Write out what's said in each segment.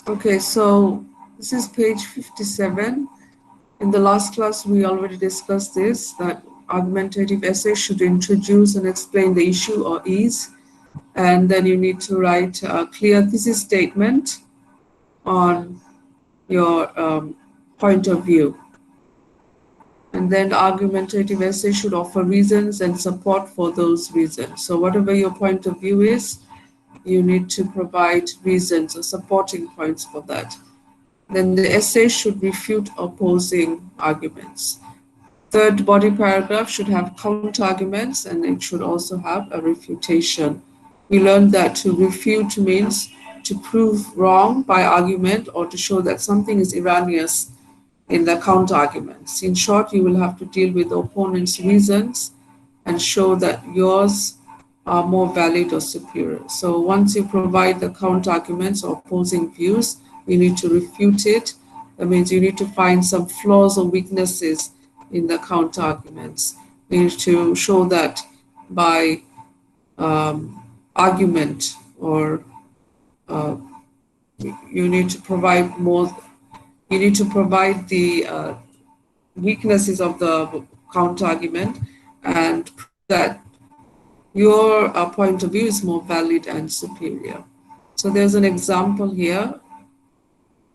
Okay, so this is page 57. In the last class, we already discussed this, that argumentative essay should introduce and explain the issue or is, and then you need to write a clear thesis statement on your point of view. And then argumentative essay should offer reasons and support for those reasons. So whatever your point of view is, you need to provide reasons or supporting points for that. Then the essay should refute opposing arguments. Third body paragraph should have counter arguments and it should also have a refutation. We learned that to refute means to prove wrong by argument or to show that something is erroneous in the counter arguments. In short, you will have to deal with the opponent's reasons and show that yours are more valid or superior. So once you provide the counter arguments or opposing views, you need to refute it. That means you need to find some flaws or weaknesses in the counter arguments. You need to show that by argument, or uh, you need to provide more. You need to provide the weaknesses of the counter argument and prove that your point of view is more valid and superior. So there's an example here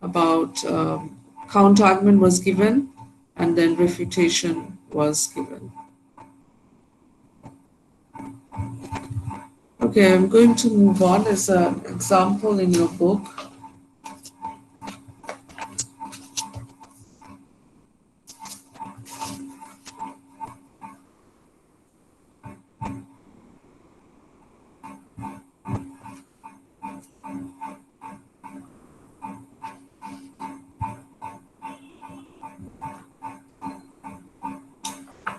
about counter argument was given and then refutation was given. Okay, I'm going to move on. There's an example in your book.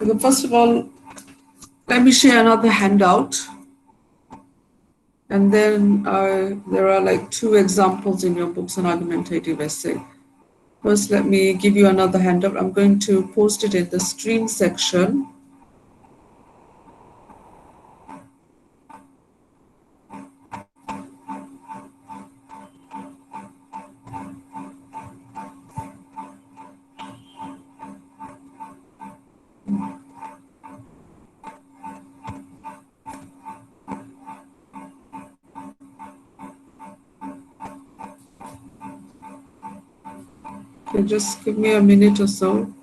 Okay, first of all, let me share another handout. And then there are like 2 examples in your books on argumentative essay. First, let me give you another handout. I'm going to post it in the stream section. Okay, just give me a minute or so.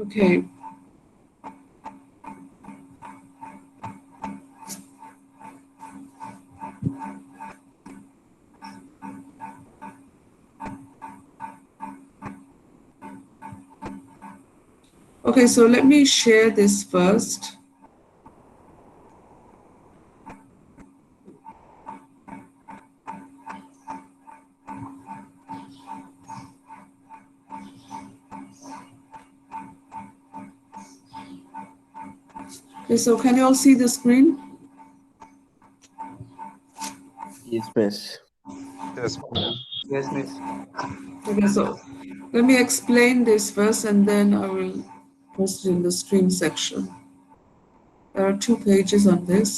Okay. Okay, so let me share this first. Okay, so can you all see the screen? Yes, miss. Yes. Yes, miss. Okay, so let me explain this first and then I will posted in the stream section. There are 2 pages on this.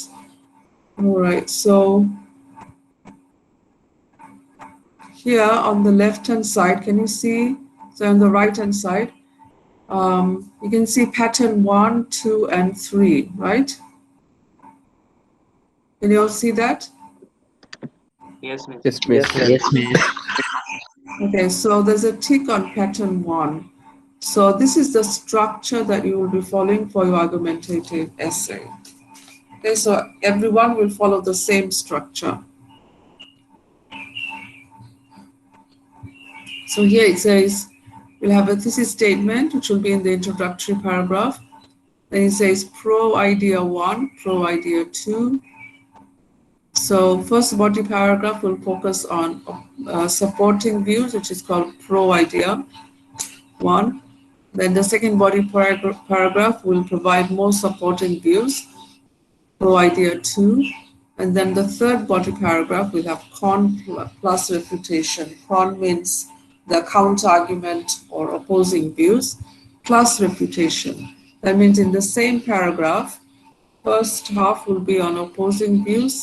All right, so here on the left-hand side, can you see? So on the right-hand side, you can see pattern 1, 2, and 3, right? Can you all see that? Yes, miss. Yes, miss. Yes, ma'am. Okay, so there's a tick on pattern 1. So this is the structure that you will be following for your argumentative essay. Okay, so everyone will follow the same structure. So here it says, we'll have a thesis statement, which will be in the introductory paragraph. Then it says pro idea 1, pro idea 2. So first body paragraph will focus on supporting views, which is called pro idea 1. Then the second body paragraph will provide more supporting views, pro idea 2. And then the third body paragraph will have con plus refutation. Con means the counter argument or opposing views, plus refutation. That means in the same paragraph, first half will be on opposing views,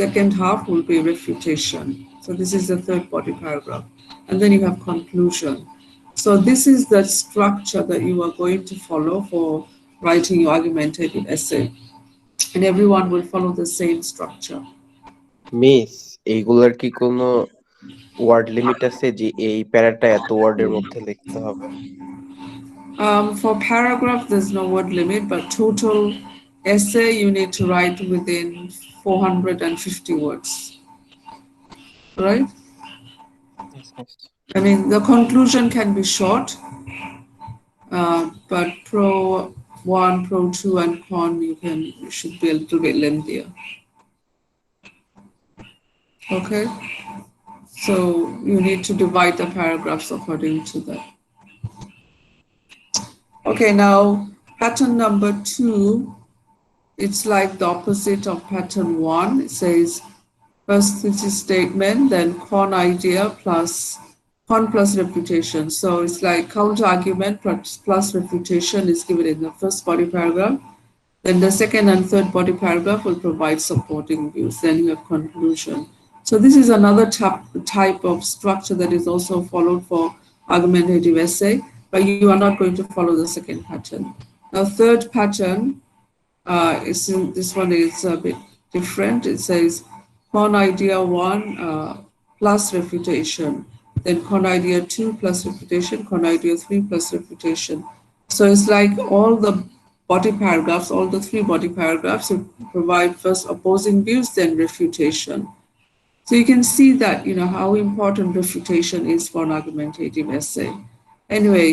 second half will be refutation. So this is the third body paragraph. And then you have conclusion. So this is the structure that you are going to follow for writing your argumentative essay. And everyone will follow the same structure. Miss এইগুলার কি কোনো word limit আছে যে এই প্যারাটা এত ওয়ার্ডের মধ্যে লিখতে হবে? For paragraph, there's no word limit, but total essay you need to write within 450 words. Right? Yes, miss. I mean, the conclusion can be short, but pro 1, pro 2, and con, you should be a little bit lengthier. Okay? So you need to divide the paragraphs according to that. Okay, now pattern number 2, it's like the opposite of pattern 1. It says first thesis statement, then con idea con plus refutation. So it's like counter argument plus refutation is given in the first body paragraph. Then the second and third body paragraph will provide supporting views. Then you have conclusion. So this is another type of structure that is also followed for argumentative essay, but you are not going to follow the second pattern. Now, third pattern, this one is a bit different. It says con idea 1 plus refutation, then con idea 2 plus refutation, con idea 3 plus refutation. So it's like all the body paragraphs, all the 3 body paragraphs will provide first opposing views, then refutation. So you can see that, how important refutation is for an argumentative essay. Anyway,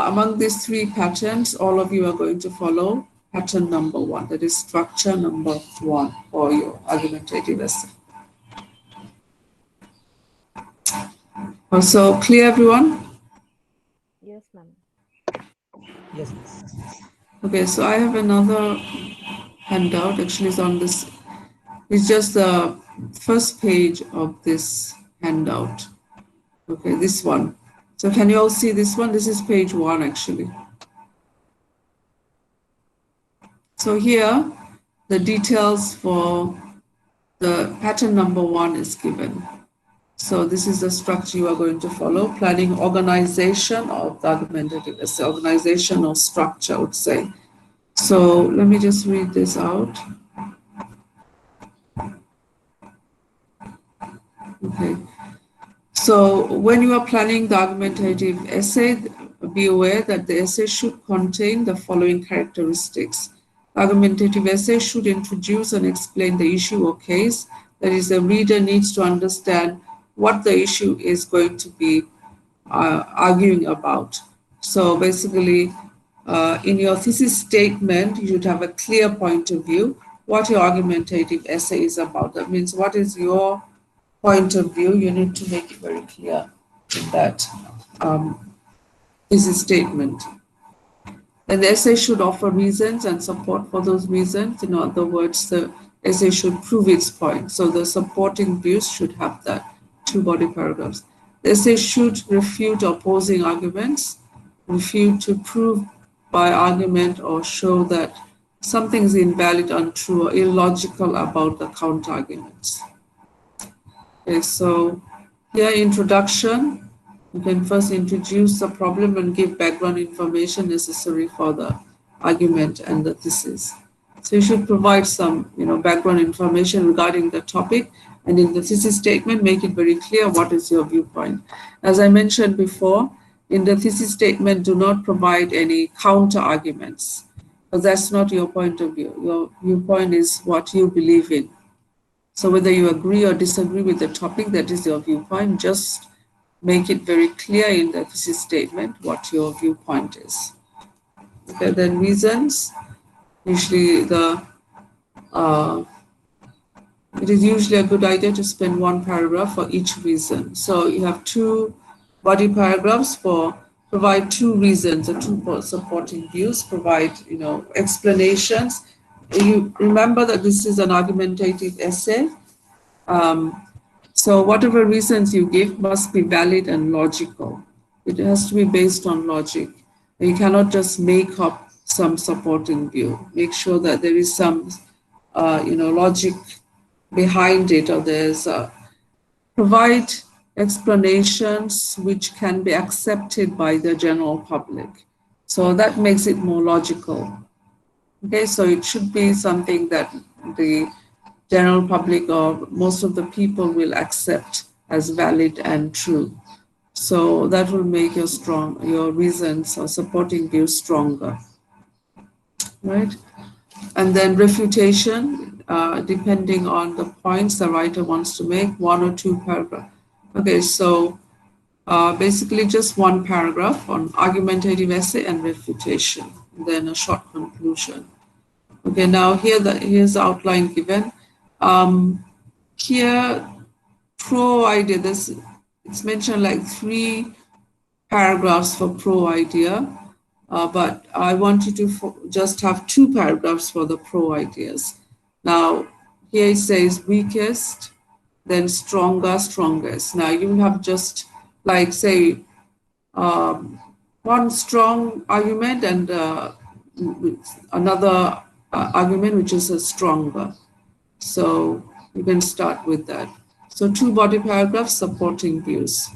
among these 3 patterns, all of you are going to follow pattern number 1, that is structure number 1 for your argumentative essay. Also clear, everyone? Yes, ma'am. Yes. Okay, so I have another handout, actually it's on this, it's just the first page of this handout. Okay, this one. So can you all see this one? This is page 1 actually. So here, the details for the pattern number 1 is given. So this is the structure you are going to follow, planning organization of the argumentative essay, organization or structure, I would say. So let me just read this out. Okay. So when you are planning the argumentative essay, be aware that the essay should contain the following characteristics. Argumentative essay should introduce and explain the issue or case. That is, the reader needs to understand what the issue is going to be arguing about. So basically, in your thesis statement, you should have a clear point of view what your argumentative essay is about. That means what is your point of view, you need to make it very clear in that thesis statement. And the essay should offer reasons and support for those reasons. In other words, the essay should prove its point. So the supporting views should have that, 2 body paragraphs. The essay should refute opposing arguments, refute to prove by argument or show that something is invalid, untrue, or illogical about the counter arguments. Okay, so here introduction, you can first introduce the problem and give background information necessary for the argument and the thesis. So you should provide some, background information regarding the topic, and in the thesis statement, make it very clear what is your viewpoint. As I mentioned before, in the thesis statement, do not provide any counter arguments, because that's not your point of view. Your viewpoint is what you believe in. So whether you agree or disagree with the topic, that is your viewpoint, just make it very clear in the thesis statement what your viewpoint is. Okay, then reasons, usually it is usually a good idea to spend one paragraph for each reason. So you have two body paragraphs provide two reasons or two supporting views, provide, explanations. You remember that this is an argumentative essay. So whatever reasons you give must be valid and logical. It has to be based on logic. You cannot just make up some supporting view. Make sure that there is some, logic behind it, or there's provide explanations which can be accepted by the general public. So that makes it more logical. Okay, so it should be something that the general public or most of the people will accept as valid and true. So that will make your reasons or supporting views stronger, right? And then refutation, depending on the points the writer wants to make, one or two paragraphs. Okay, so basically just one paragraph on argumentative essay and refutation, and then a short conclusion. Okay, now here's the outline given. Here, pro idea, it's mentioned like 3 paragraphs for pro idea, but I want you to just have 2 paragraphs for the pro ideas. Now, here it says weakest, then stronger, strongest. Now, you have just like say one strong argument and another argument which is a stronger. So you can start with that. So 2 body paragraphs supporting views.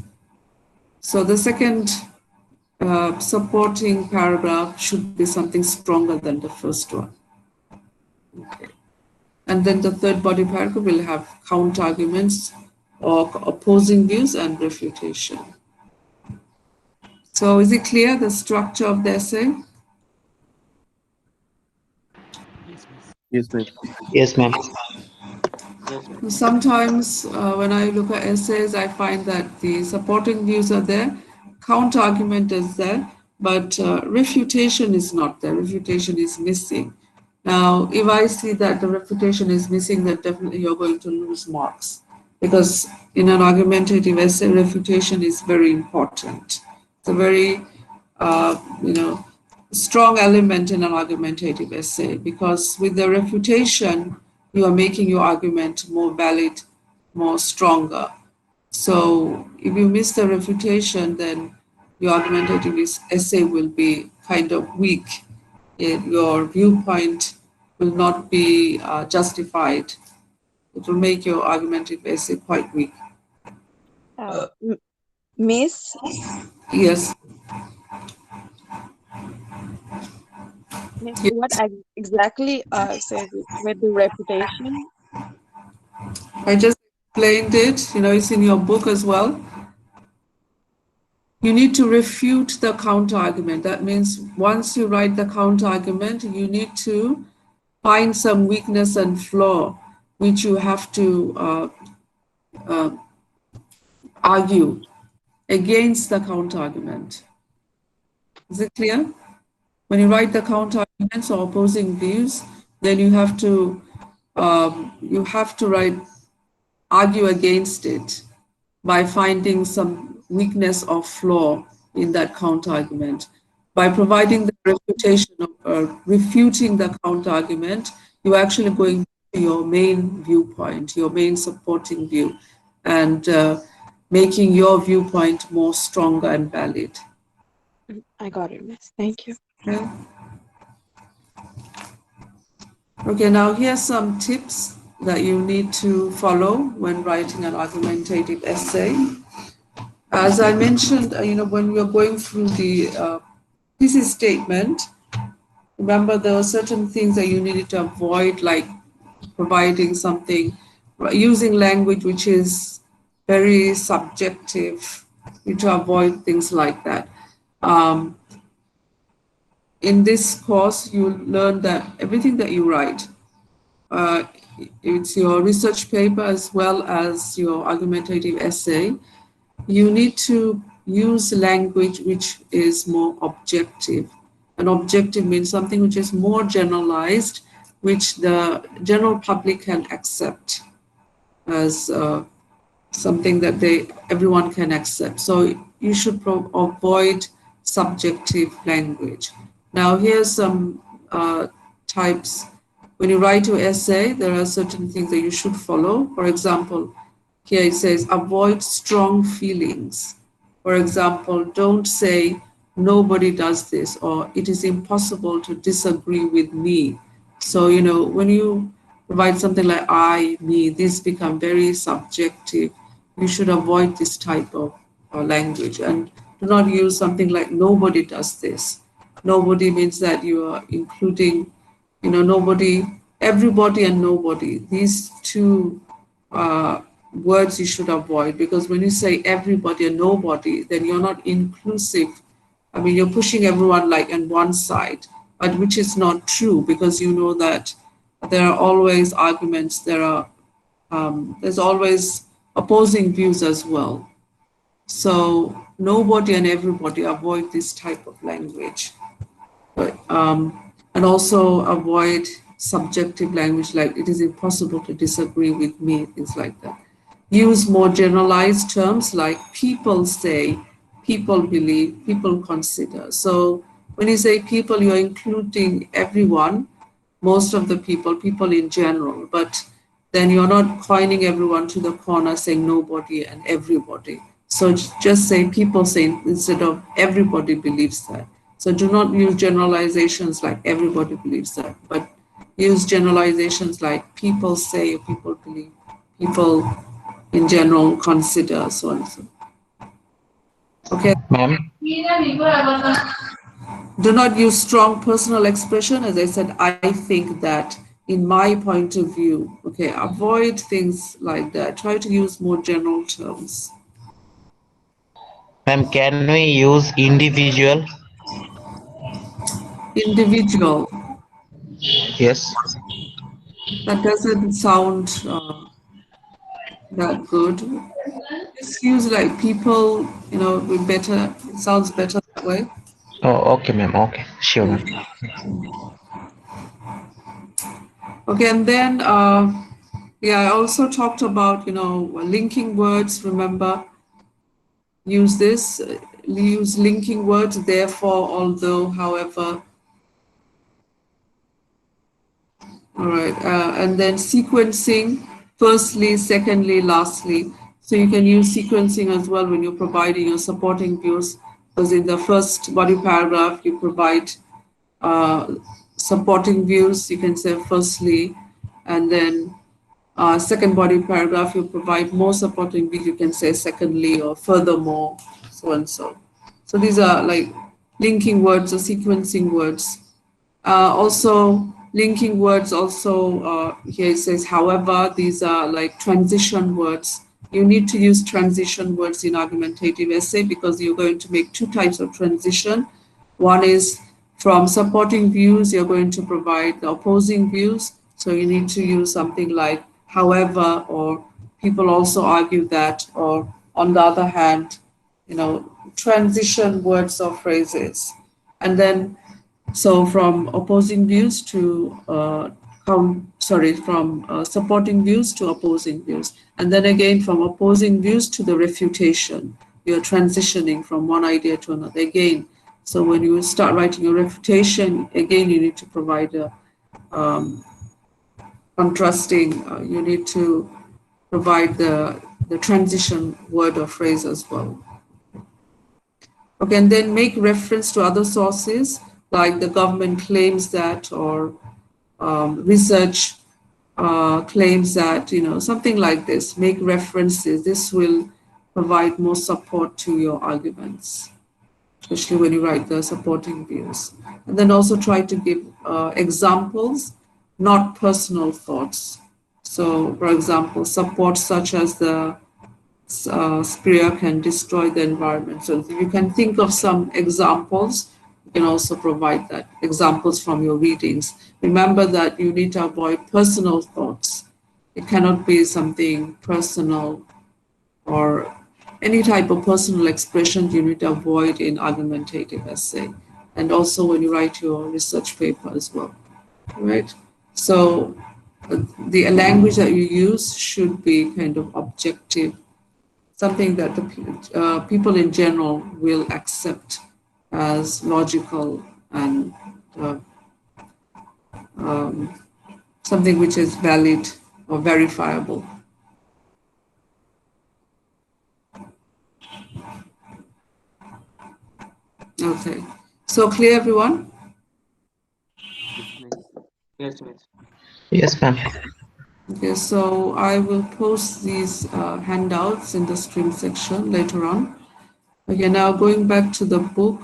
So the second supporting paragraph should be something stronger than the first one. Okay. And then the third body paragraph will have counter arguments or opposing views and refutation. So is it clear, the structure of the essay? Yes, ma'am. Yes, ma'am. Yes, ma'am. Sometimes when I look at essays, I find that the supporting views are there, counter argument is there, but refutation is not there. Refutation is missing. Now, if I see that the refutation is missing, then definitely you're going to lose marks, because in an argumentative essay, refutation is very important. It's a very, strong element in an argumentative essay, because with the refutation, you are making your argument more valid, more stronger. So if you miss the refutation, then your argumentative essay will be kind of weak. Your viewpoint will not be justified. It will make your argumentative essay quite weak. Miss, Yes. what exactly said with the reputation? I just explained it, it's in your book as well. You need to refute the counter argument. That means once you write the counter argument, you need to find some weakness and flaw which you have to argue against the counter argument. Is it clear? When you write the counter arguments or opposing views, then you have to argue against it by finding some weakness or flaw in that counter argument. By providing the refutation or refuting the counter argument, you're actually going to your main viewpoint, your main supporting view, and making your viewpoint more stronger and valid. I got it, Miss. Thank you. Okay. Okay, now here's some tips that you need to follow when writing an argumentative essay. As I mentioned, when we are going through the thesis statement, remember there are certain things that you needed to avoid, like providing something, using language which is very subjective. You need to avoid things like that. Um, in this course, you learn that everything that you write, uh, it's your research paper as well as your argumentative essay, you need to use language which is more objective. And objective means something which is more generalized, which the general public can accept as something that everyone can accept. So you should avoid subjective language. Now here's some types. When you write your essay, there are certain things that you should follow. For example, here it says avoid strong feelings. For example, don't say nobody does this or it is impossible to disagree with me. So, when you provide something like I, me, this become very subjective. You should avoid this type of language and do not use something like nobody does this. Nobody means that you are including, nobody, everybody and nobody. These two words you should avoid, because when you say everybody and nobody, then you're not inclusive. I mean, you're pushing everyone like on one side, but which is not true, because you know that there are always arguments, there's always opposing views as well. So nobody and everybody, avoid this type of language. But, and also avoid subjective language like it is impossible to disagree with me, things like that. Use more generalized terms like people say, people believe, people consider. So when you say people, you're including everyone, most of the people in general, but then you're not coining everyone to the corner saying nobody and everybody. So just say people say instead of everybody believes that. So do not use generalizations like everybody believes that, but use generalizations like people say, people believe, people in general consider, so on and so. Okay. Ma'am. Do not use strong personal expression. As I said, I think that, in my point of view. Okay, avoid things like that. Try to use more general terms. Ma'am, can we use individual? Individual. Yes. That doesn't sound that good. Just use like people, with better, it sounds better that way. Oh, okay, ma'am. Okay, sure, ma'am. Okay, and then, I also talked about, linking words. Remember, use this, use linking words, therefore, although, however. All right, and then sequencing, firstly, secondly, lastly. So you can use sequencing as well when you're providing your supporting views, because in the first body paragraph, you provide supporting views, you can say firstly, and then second body paragraph, you provide more supporting views, you can say secondly or furthermore, so and so. So these are like linking words or sequencing words. Also, linking words also, here it says, however, these are like transition words. You need to use transition words in argumentative essay because you're going to make two types of transition. One is from supporting views, you're going to provide the opposing views. So you need to use something like however, or people also argue that, or on the other hand, transition words or phrases. And then so from opposing views to from supporting views to opposing views, and then again from opposing views to the refutation. You're transitioning from one idea to another again. So when you start writing a refutation, again you need to provide a contrasting. You need to provide the transition word or phrase as well. Okay, and then make reference to other sources like the government claims that, or research claims that, something like this. Make references. This will provide more support to your arguments, especially when you write the supporting views. And then also try to give examples, not personal thoughts. So, for example, support such as the sprayer can destroy the environment. So if you can think of some examples, you can also provide that examples from your readings. Remember that you need to avoid personal thoughts. It cannot be something personal or any type of personal expression you need to avoid in argumentative essay. And also when you write your research paper as well, right? So the language that you use should be kind of objective, something that the people in general will accept as logical and uh, um, something which is valid or verifiable. Okay, so clear, everyone? Yes, miss. Yes, ma'am. Okay, so I will post these handouts in the stream section later on. Okay, now going back to the book.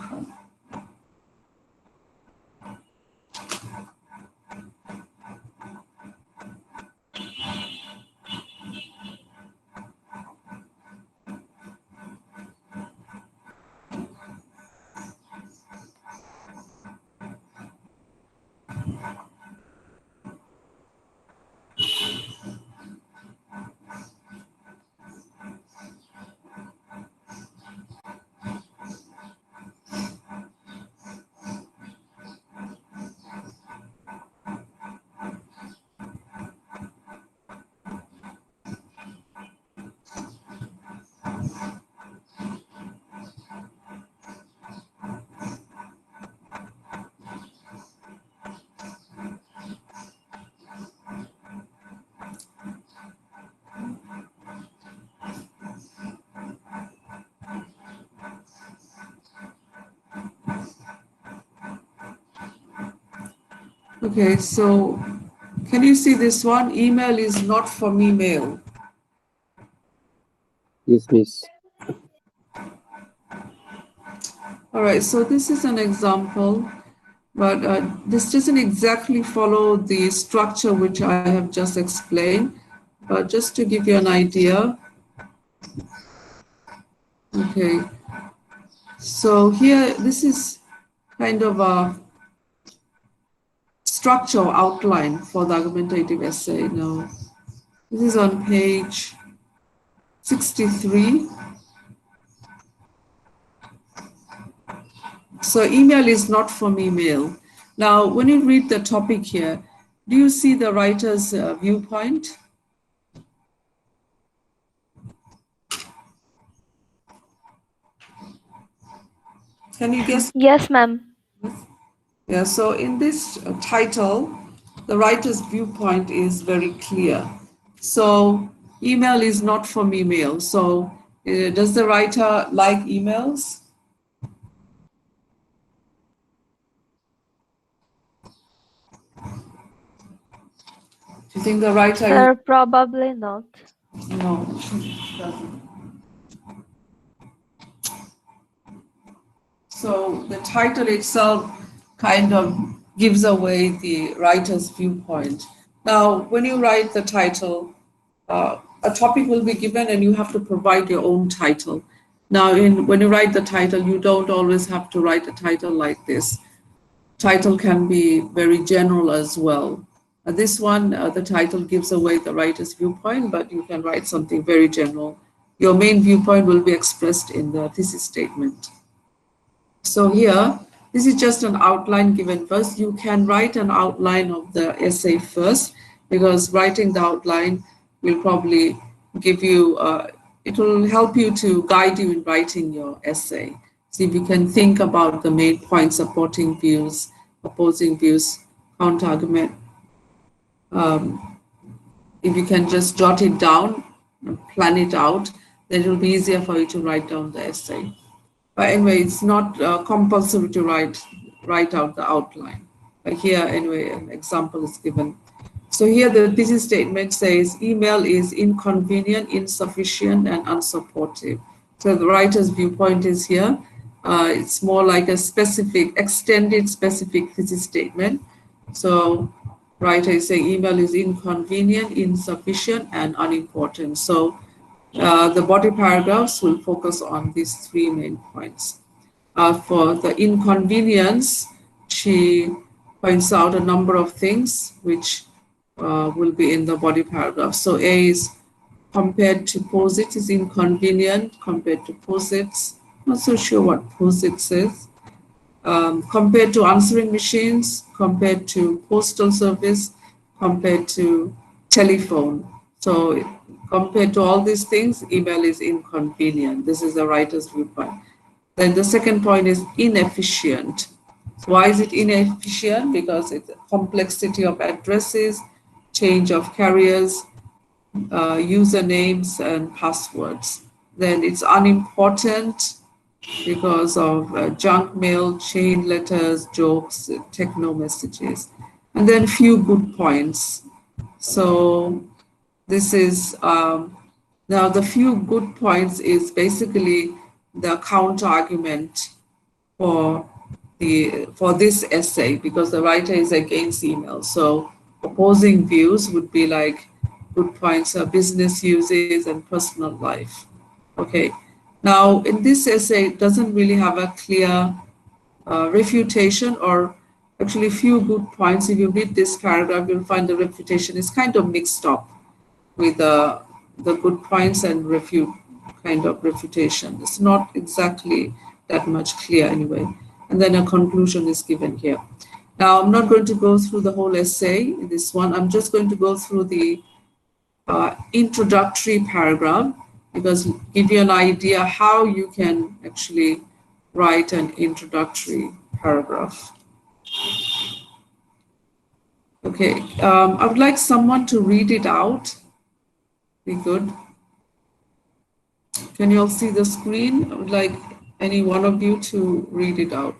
Okay, so can you see this one? Email is not for me mail. Yes, miss. All right, so this is an example, but this doesn't exactly follow the structure which I have just explained. But just to give you an idea, okay, so here, this is kind of a structure or outline for the argumentative essay. Now, this is on page 63. So email is not from email. Now, when you read the topic here, do you see the writer's viewpoint? Can you guess? Yes, ma'am. Yeah, so in this title, the writer's viewpoint is very clear. So email is not from email. So does the writer like emails? Do you think the writer Sir, probably not. no, doesn't. So the title itself kind of gives away the writer's viewpoint. Now, when you write the title, a topic will be given and you have to provide your own title. Now, when you write the title, you don't always have to write a title like this. Title can be very general as well. This one, the title gives away the writer's viewpoint, but you can write something very general. Your main viewpoint will be expressed in the thesis statement. So here, this is just an outline given first. You can write an outline of the essay first, because writing the outline will probably give you, it will help you to guide you in writing your essay. So if you can think about the main points, supporting views, opposing views, counter-argument, if you can just jot it down, plan it out, then it will be easier for you to write down the essay. But anyway, it's not compulsory to write write out the outline. Like here, anyway, an example is given. So here the thesis statement says email is inconvenient, insufficient, and unsupportive. So the writer's viewpoint is here. It's more like a specific, extended specific thesis statement. So writer is saying email is inconvenient, insufficient, and unimportant. So the body paragraphs will focus on these three main points. For the inconvenience, she points out a number of things which will be in the body paragraph. So A is compared to POSIX is inconvenient compared to POSIX. Not so sure what POSIX is. Compared to answering machines, compared to postal service, compared to telephone. So compared to all these things, email is inconvenient. This is the writer's viewpoint. Then the second point is inefficient. So why is it inefficient? Because it's a complexity of addresses, change of carriers, usernames and passwords. Then it's unimportant because of junk mail, chain letters, jokes, techno messages. And then few good points. So this is, now the few good points is basically the counter argument for this essay, because the writer is against email. So opposing views would be like good points are business uses and personal life. Okay. Now in this essay, it doesn't really have a clear refutation, or actually few good points. If you read this paragraph, you'll find the refutation is kind of mixed up with the good points and kind of refutation. It's not exactly that much clear anyway. And then a conclusion is given here. Now, I'm not going to go through the whole essay in this one. I'm just going to go through the introductory paragraph, because give you an idea how you can actually write an introductory paragraph. Okay, I would like someone to read it out. Be good. Can you all see the screen? I would like any one of you to read it out.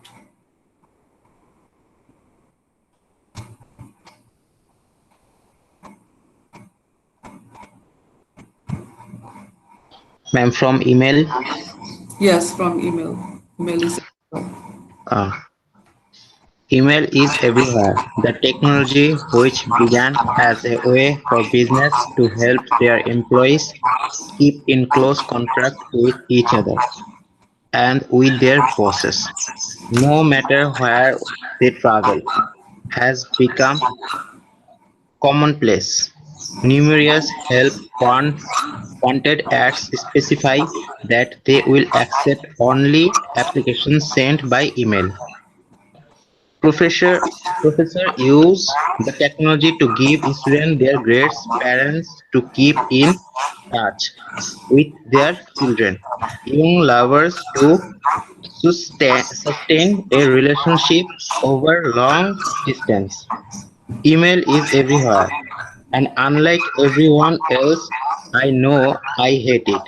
Ma'am, from email. Yes, from email. Email is. Uh, Email is everywhere. The technology, which began as a way for business to help their employees keep in close contact with each other and with their bosses, no matter where they travel, has become commonplace. Numerous help wanted ads specify that they will accept only applications sent by email. Professor use the technology to give students their grades, parents to keep in touch with their children, young lovers to sustain a relationship over long distance. Email is everywhere, and unlike everyone else I know, I hate it.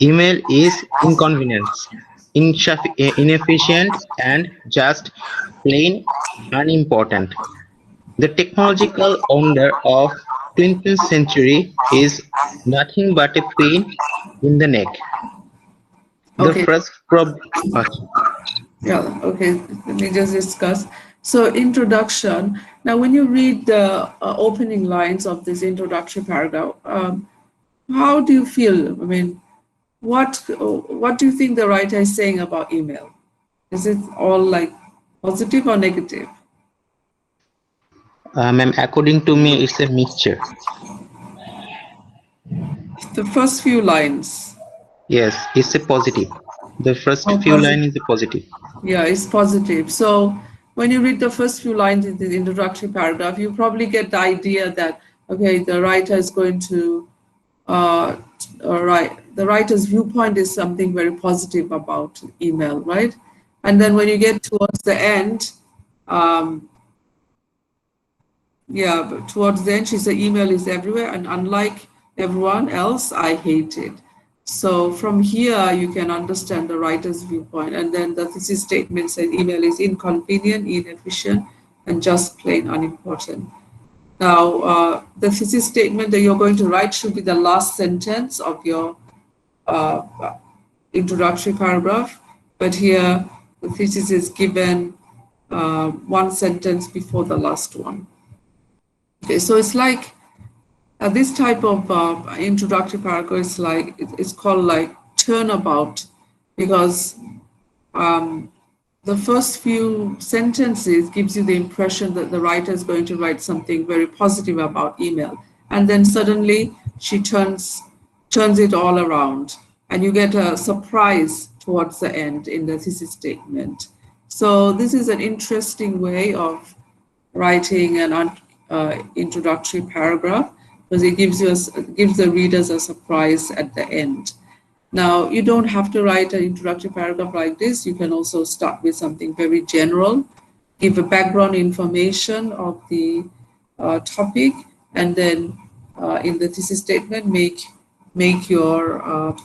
Email is inconvenient, inefficient, and just plain unimportant. The technological wonder of 20th century is nothing but a pain in the neck. The Okay. first Yeah, okay, let me just discuss. So introduction. Now, when you read the opening lines of this introductory paragraph, how do you feel? I mean, what do you think the writer is saying about email? Is it all like positive or negative? ma'am, according to me, it's a mixture. The first few lines. Yes, it's a positive. The first Oh, few positive. lines is a positive. Yeah, it's positive. So when you read the first few lines in the introductory paragraph, you probably get the idea that, okay, the writer is going to, the writer's viewpoint is something very positive about email, right? And then when you get towards the end, but towards the end, she said email is everywhere, and unlike everyone else, I hate it. So from here, you can understand the writer's viewpoint. And then the thesis statement says email is inconvenient, inefficient, and just plain unimportant. Now, the thesis statement that you're going to write should be the last sentence of your uh, introductory paragraph. But here, the thesis is given one sentence before the last one. Okay, so it's like this type of introductory paragraph is like, it's called like turnabout, because the first few sentences gives you the impression that the writer is going to write something very positive about email. And then suddenly she turns it all around, and you get a surprise towards the end in the thesis statement. So this is an interesting way of writing an introductory paragraph, because it gives the readers a surprise at the end. Now, you don't have to write an introductory paragraph like this. You can also start with something very general, give a background information of the topic, and then in the thesis statement, make your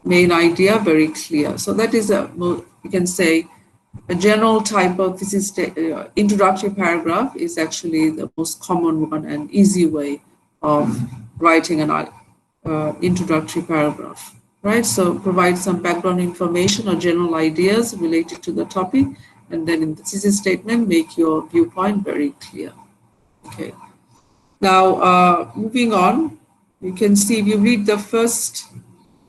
main idea very clear. So that is you can say, a general type of thesis introductory paragraph is actually the most common one and easy way of writing an introductory paragraph, right? So provide some background information or general ideas related to the topic, and then in the thesis statement, make your viewpoint very clear. Okay. Now, moving on, you can see if you read the first,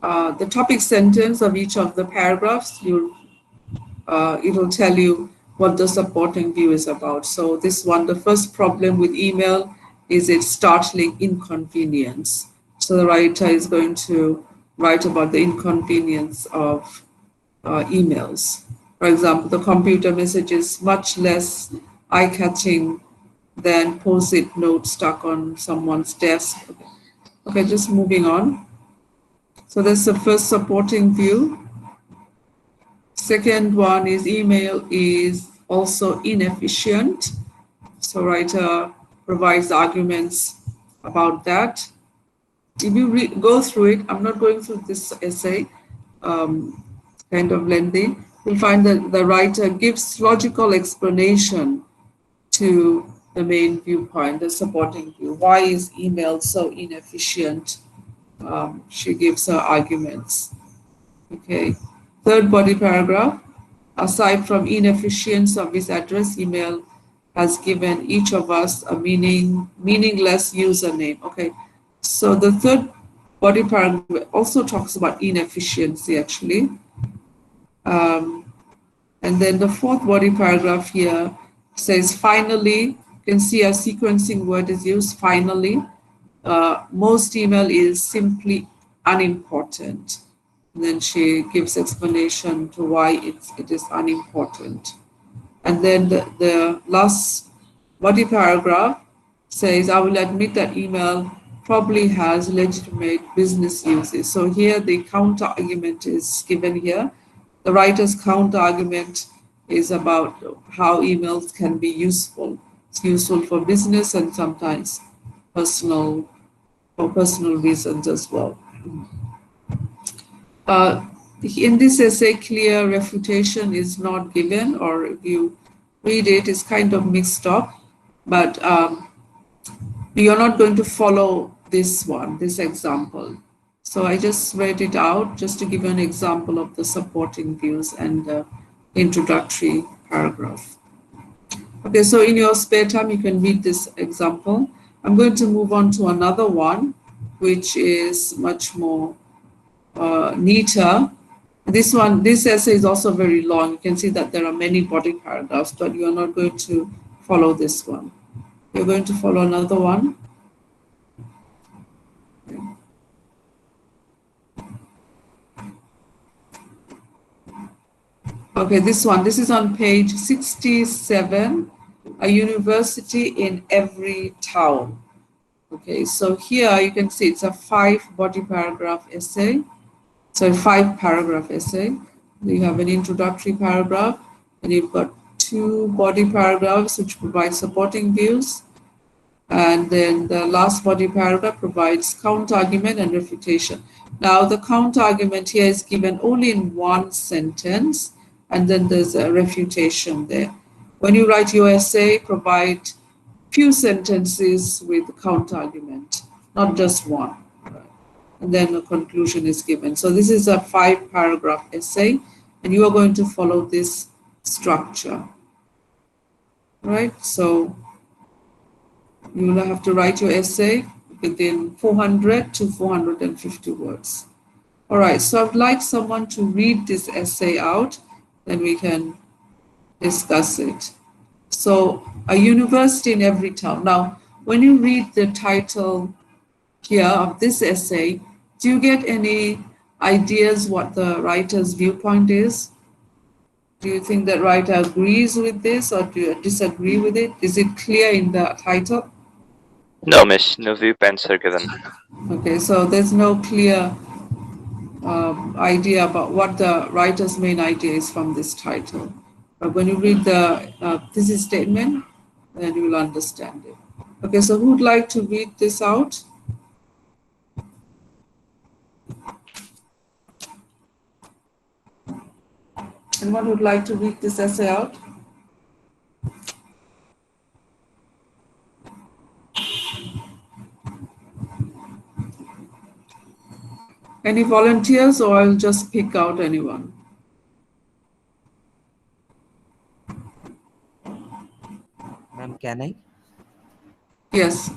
the topic sentence of each of the paragraphs, it'll tell you what the supporting view is about. So this one, the first problem with email is its startling inconvenience. So the writer is going to write about the inconvenience of emails. For example, the computer message is much less eye-catching than post-it notes stuck on someone's desk. Okay, just moving on. So that's the first supporting view. Second one is email is also inefficient. So writer provides arguments about that. If you go through it, I'm not going through this essay, kind of lengthy. You'll find that the writer gives logical explanation to the main viewpoint, the supporting view. Why is email so inefficient? She gives her arguments. Okay. Third body paragraph, aside from inefficiency of this address, email has given each of us a meaningless username. Okay, so the third body paragraph also talks about inefficiency actually. And then the fourth body paragraph here says, finally, you can see a sequencing word is used, finally. Most email is simply unimportant. And then she gives explanation to why it is unimportant. And then the last body paragraph says, I will admit that email probably has legitimate business uses. So here the counter argument is given here. The writer's counter argument is about how emails can be useful. It's useful for business and sometimes for personal reasons as well. In this essay, clear refutation is not given, or if you read it, it's kind of mixed up, but you're not going to follow this example. So I just read it out just to give you an example of the supporting views and the introductory paragraph. Okay, so in your spare time, you can read this example. I'm going to move on to another one, which is much more neater. This essay is also very long. You can see that there are many body paragraphs, but you are not going to follow this one. You're going to follow another one. Okay, this is on page 67, a university in every town. Okay, so here you can see it's a 5-body paragraph essay. So a 5-paragraph essay. You have an introductory paragraph, and you've got 2 body paragraphs which provide supporting views. And then the last body paragraph provides counter argument and refutation. Now, the counter argument here is given only in one sentence, and then there's a refutation there. When you write your essay, provide few sentences with the counter argument, not just one. And then a conclusion is given. So this is a 5-paragraph essay, and you are going to follow this structure, right? So you will have to write your essay within 400 to 450 words. All right, so I'd like someone to read this essay out, then we can discuss it. So, a university in every town. Now, when you read the title here of this essay, do you get any ideas what the writer's viewpoint is? Do you think that writer agrees with this or do you disagree with it? Is it clear in the title? No, miss, no viewpoints are given. Okay, so there's no clear idea about what the writer's main idea is from this title. But when you read the thesis statement, then you will understand it. Okay, so who would like to read this out? Anyone would like to read this essay out? Any volunteers, or I'll just pick out anyone? Ma'am, can I? Yes,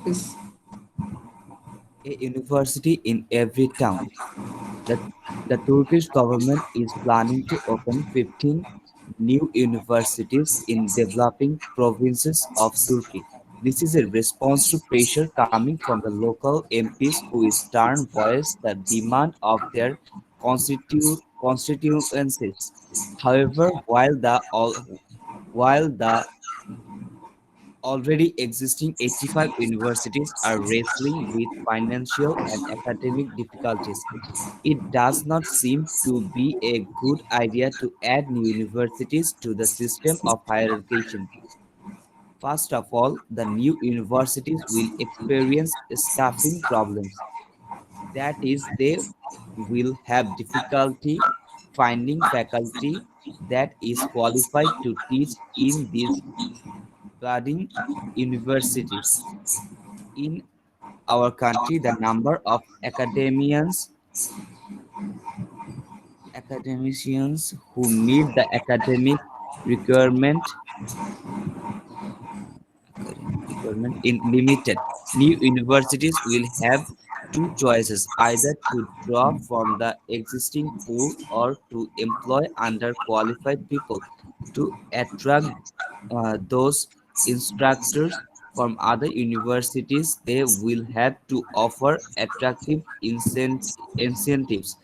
please. A university in every town. The, the Turkish government is planning to open 15 new universities in developing provinces of Turkey. This is a response to pressure coming from the local MPs who is turn voice the demand of their constituencies. However, while the already existing 85 universities are wrestling with financial and academic difficulties. It does not seem to be a good idea to add new universities to the system of higher education. First of all, the new universities will experience staffing problems. That is, they will have difficulty finding faculty that is qualified to teach in these budding universities. In our country, the number of academicians who meet the academic requirement requirement in limited. New universities will have two choices, either to draw from the existing pool or to employ underqualified people. To attract those instructors from other universities, they will have to offer attractive incentives.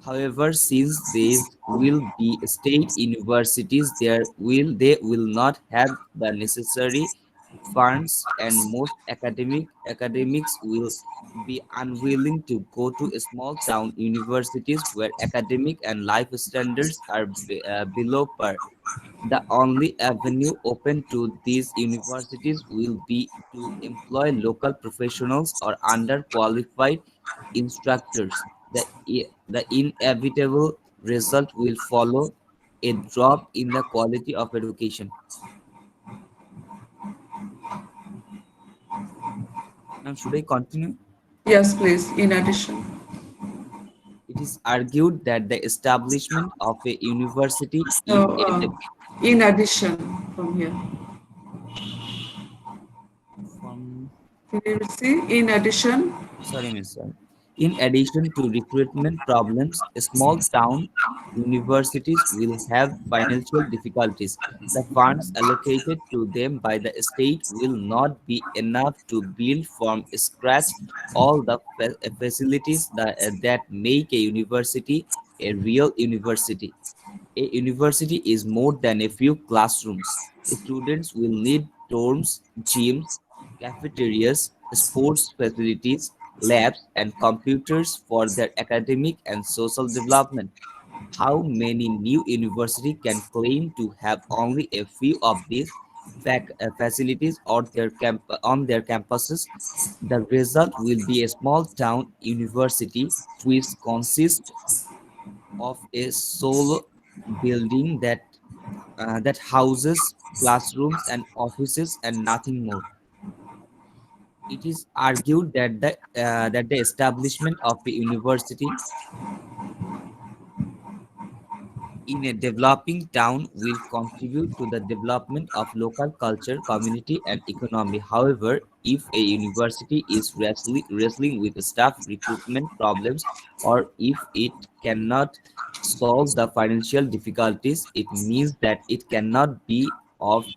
However, since these will be state universities, they will not have the necessary funds, and most academics will be unwilling to go to small town universities where academic and life standards are below par. The only avenue open to these universities will be to employ local professionals or underqualified instructors. The inevitable result will follow a drop in the quality of education. Now, should I continue? Yes, please. In addition. It is argued that the establishment of a university So, in a in addition, from here. from Can you see? In addition. Sorry, Mr. In addition to recruitment problems, small town universities will have financial difficulties. The funds allocated to them by the state will not be enough to build from scratch all the facilities that make a university a real university. A university is more than a few classrooms. Students will need dorms, gyms, cafeterias, sports facilities, labs, and computers for their academic and social development. How many new universities can claim to have only a few of these? facilities or on their campuses. The result will be a small town university which consists of a sole building that houses classrooms and offices and nothing more. It is argued that the establishment of a university in a developing town will contribute to the development of local culture, community, and economy. However, if a university is wrestling with staff recruitment problems, or if it cannot solve the financial difficulties, it means that it cannot be of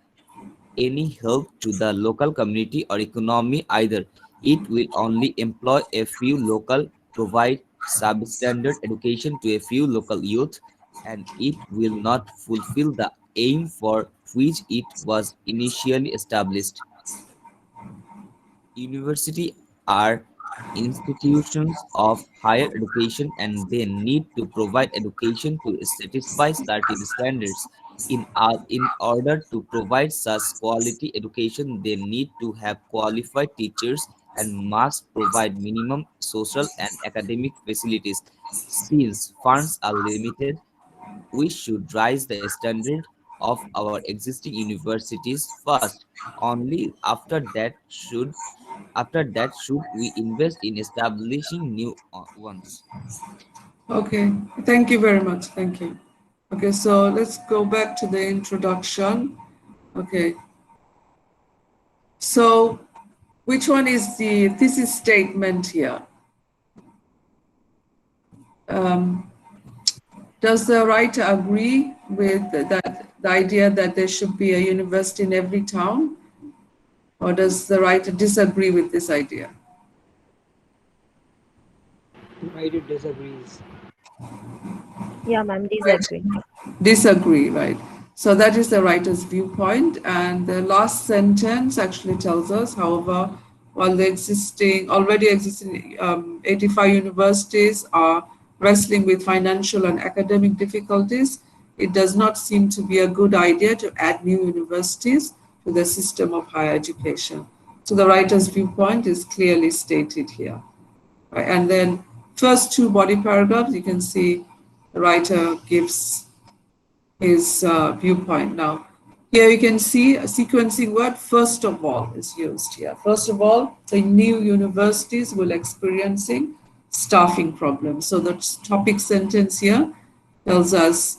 any help to the local community or economy either. It will only employ a few local, provide substandard education to a few local youth, and it will not fulfill the aim for which it was initially established. University are institutions of higher education and they need to provide education to satisfy certain standards. In order to provide such quality education, they need to have qualified teachers and must provide minimum social and academic facilities. Since funds are limited, we should raise the standard of our existing universities first. Only after that should we invest in establishing new ones. Okay, thank you very much. Thank you. Okay, so let's go back to the introduction. Okay, so which one is the thesis statement here? Does the writer agree with that the idea that there should be a university in every town, or does the writer disagree with this idea? Writer disagrees. Yeah, ma'am, disagree. Disagree, right? So that is the writer's viewpoint, and the last sentence actually tells us, however, while the already existing 85 universities are wrestling with financial and academic difficulties, it does not seem to be a good idea to add new universities to the system of higher education. So the writer's viewpoint is clearly stated here. Right? And then first two body paragraphs, you can see the writer gives his viewpoint. Now, here you can see a sequencing word, first of all, is used here. First of all, the new universities will experiencing staffing problems. So the topic sentence here tells us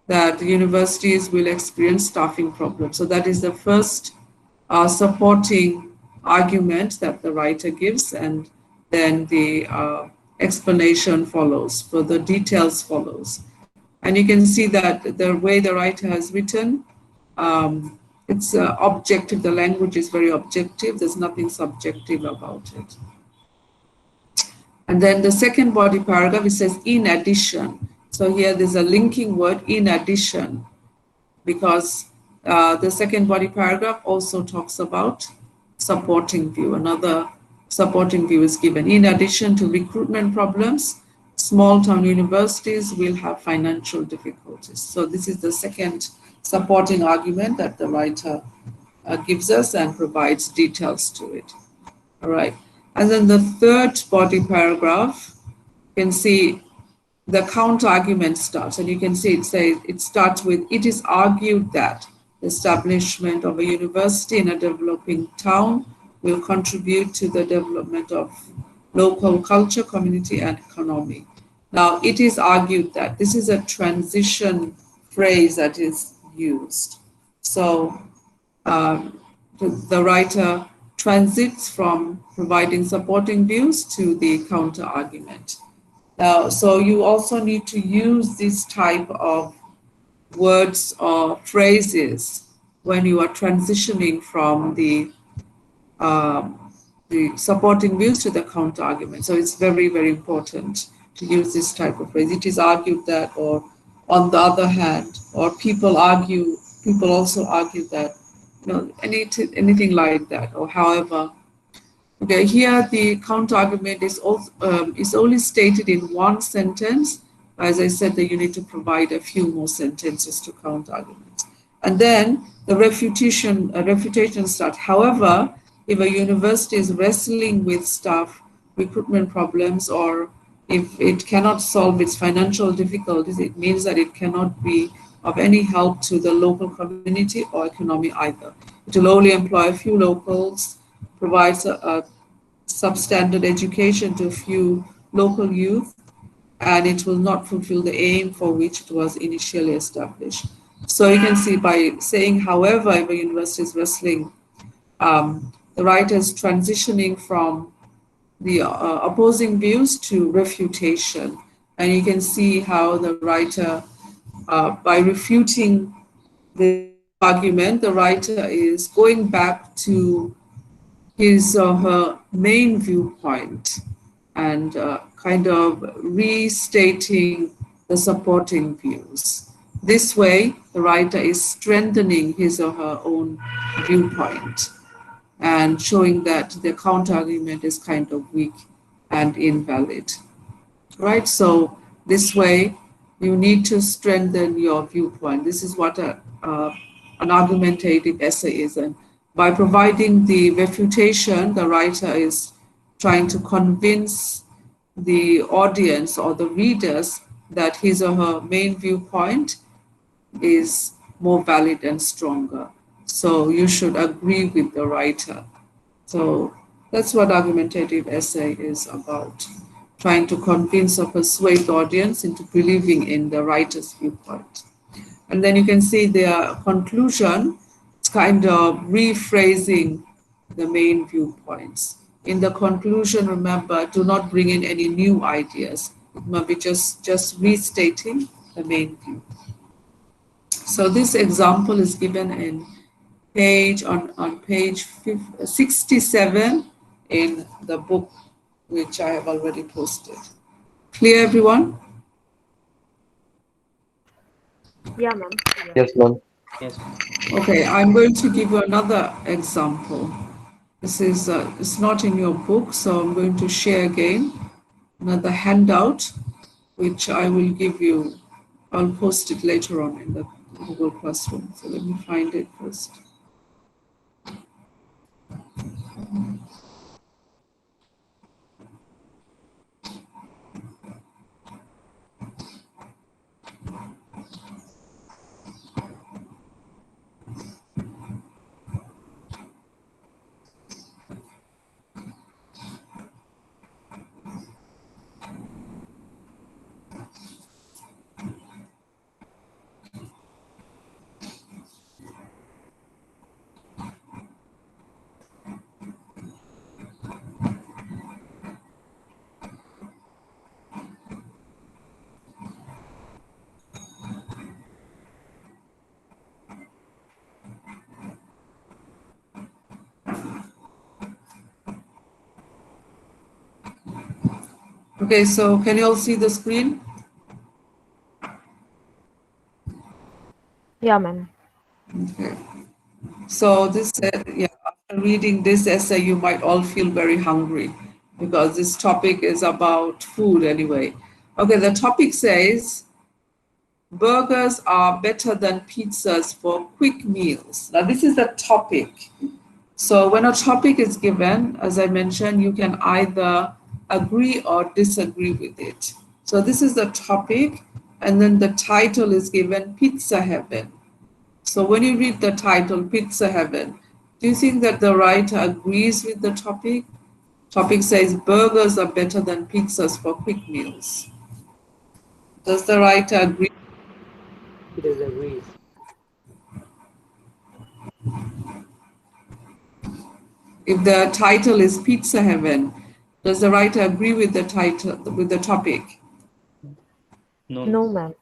that the universities will experience staffing problems. So that is the first supporting argument that the writer gives, and then the explanation follows, further details follows. And you can see that the way the writer has written, it's objective. The language is very objective. There's nothing subjective about it. And then the second body paragraph, it says, in addition. So here there's a linking word, in addition, because the second body paragraph also talks about supporting view. Another supporting view is given. In addition to recruitment problems, small town universities will have financial difficulties. So this is the second supporting argument that the writer gives us and provides details to it. All right. And then the third body paragraph, you can see the counter argument starts, and you can see it starts with, it is argued that the establishment of a university in a developing town will contribute to the development of local culture, community, and economy. Now, it is argued that this is a transition phrase that is used. So the writer transits from providing supporting views to the counter argument. So you also need to use this type of words or phrases when you are transitioning from the supporting views to the counter argument. So it's very, very important to use this type of phrase. It is argued that, or on the other hand, or people also argue that, anything like that, or however. Okay, here the counter argument is only stated in one sentence. As I said, that you need to provide a few more sentences to counter arguments. And then the refutation start. However, if a university is wrestling with staff recruitment problems, or if it cannot solve its financial difficulties, it means that it cannot be of any help to the local community or economy either. It will only employ a few locals, provides a substandard education to a few local youth, and it will not fulfill the aim for which it was initially established. So you can see by saying, however, if a university is wrestling, the writer is transitioning from the opposing views to refutation. And you can see how the writer, by refuting the argument, the writer is going back to his or her main viewpoint and kind of restating the supporting views. This way, the writer is strengthening his or her own viewpoint and showing that the counter argument is kind of weak and invalid. Right? So, this way, you need to strengthen your viewpoint. This is what an argumentative essay is. And by providing the refutation, the writer is trying to convince the audience or the readers that his or her main viewpoint is more valid and stronger. So you should agree with the writer. So that's what argumentative essay is about, trying to convince or persuade the audience into believing in the writer's viewpoint. And then you can see their conclusion, it's kind of rephrasing the main viewpoints. In the conclusion, remember, do not bring in any new ideas. It might be just restating the main view. So this example is given in on page 67 in the book, which I have already posted. Clear, everyone? Yeah, ma'am. Yes, ma'am. Yes. Okay, I'm going to give you another example. This is it's not in your book, so I'm going to share again another handout, which I will give you. I'll post it later on in the Google Classroom. So let me find it first. Okay, so can you all see the screen? Yeah, ma'am. Okay. So this, after reading this essay, you might all feel very hungry because this topic is about food anyway. Okay, the topic says burgers are better than pizzas for quick meals. Now this is the topic. So when a topic is given, as I mentioned, you can either agree or disagree with it. So this is the topic, and then the title is given Pizza Heaven. So when you read the title, Pizza Heaven, do you think that the writer agrees with the topic? Topic says burgers are better than pizzas for quick meals. Does the writer agree? He disagrees. If the title is Pizza Heaven, does the writer agree with the title, with the topic? No. No, ma'am.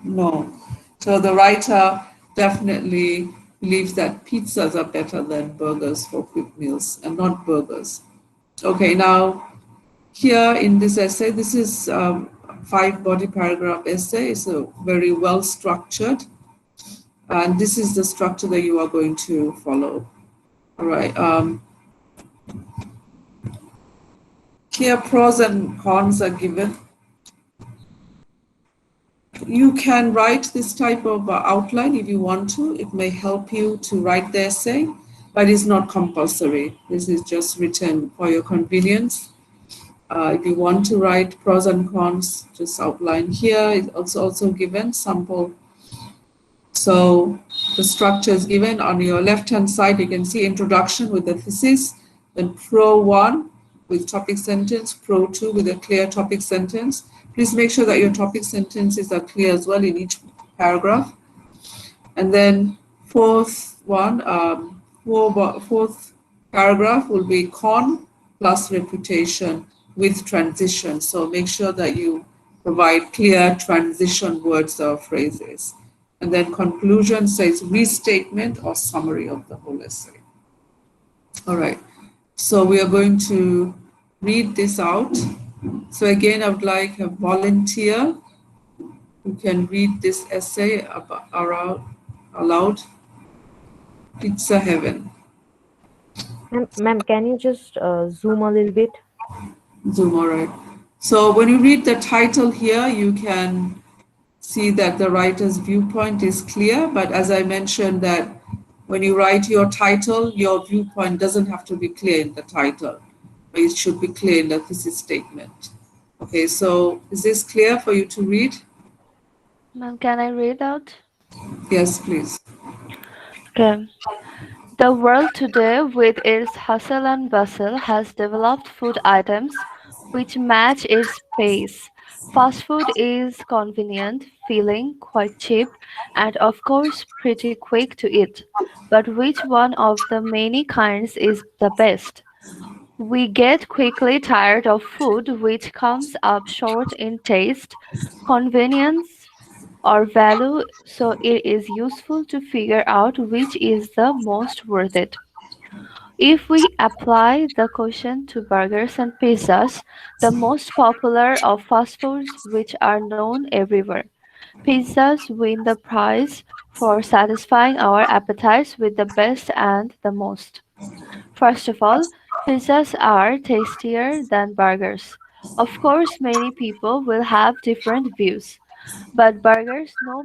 No. So the writer definitely believes that pizzas are better than burgers for quick meals and not burgers. Okay, now here in this essay, this is 5 body paragraph essay. It's a very well structured, and this is the structure that you are going to follow. All right. Here pros and cons are given. you can write this type of outline if you want to. It may help you to write the essay, but it's not compulsory. This is just written for your convenience. If you want to write pros and cons, just outline here. It's also given sample. So the structure is given on your left-hand side. You can see introduction with the thesis, then pro 1 with topic sentence, pro 2 with a clear topic sentence. Please make sure that your topic sentences are clear as well in each paragraph. And then fourth paragraph will be con plus reputation with transition. So make sure that you provide clear transition words or phrases. And then conclusion says restatement or summary of the whole essay. All right. So we are going to read this out. So again, I would like a volunteer who can read this essay aloud. Pizza Heaven. Ma'am, can you just zoom a little bit? Zoom, all right. So when you read the title here, you can see that the writer's viewpoint is clear, but as I mentioned that when you write your title, your viewpoint doesn't have to be clear in the title, but it should be clear in the thesis statement. Okay, so is this clear for you to read? Ma'am, can I read out? Yes, please. Okay. The world today, with its hustle and bustle, has developed food items which match its pace. Fast food is convenient, filling, quite cheap, and of course pretty quick to eat. But which one of the many kinds is the best? We get quickly tired of food which comes up short in taste, convenience, or value, so it is useful to figure out which is the most worth it. If we apply the question to burgers and pizzas, the most popular of fast foods which are known everywhere, pizzas win the prize for satisfying our appetites with the best and the most. First of all, pizzas are tastier than burgers. Of course, many people will have different views, but burgers, no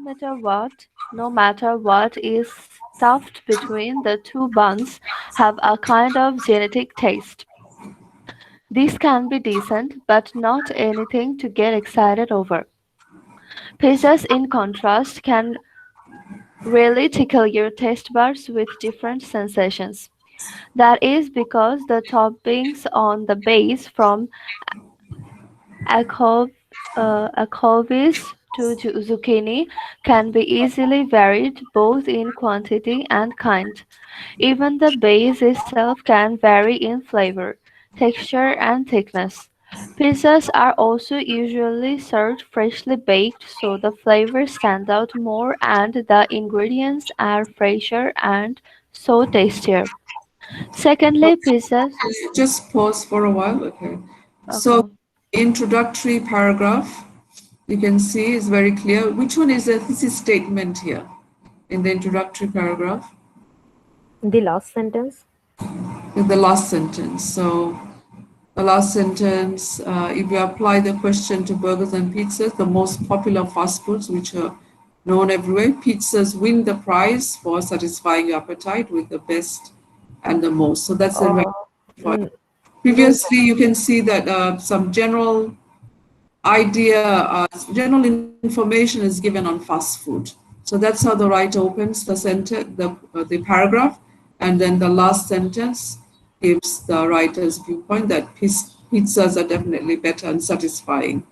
matter what is stuffed between the two buns, have a kind of genetic taste. This can be decent, but not anything to get excited over. Pizzas, in contrast, can really tickle your taste buds with different sensations. That is because the toppings on the base, from Alcove, alcoves to zucchini, can be easily varied both in quantity and kind. Even the base itself can vary in flavor, texture, and thickness. Pizzas are also usually served freshly baked, so the flavors stand out more and the ingredients are fresher and so tastier. Secondly, pizzas. Just pause for a while, okay. So Okay. introductory paragraph, you can see is very clear. Which one is the thesis statement here in the introductory paragraph? The last sentence. In the last sentence. So the last sentence, if you apply the question to burgers and pizzas, the most popular fast foods which are known everywhere, pizzas win the prize for satisfying your appetite with the best and the most. So that's the Uh, point. n- no, Previously, you can see that some general general information is given on fast food. So that's how the writer opens the paragraph, and then the last sentence gives the writer's viewpoint that pizzas are definitely better and satisfying.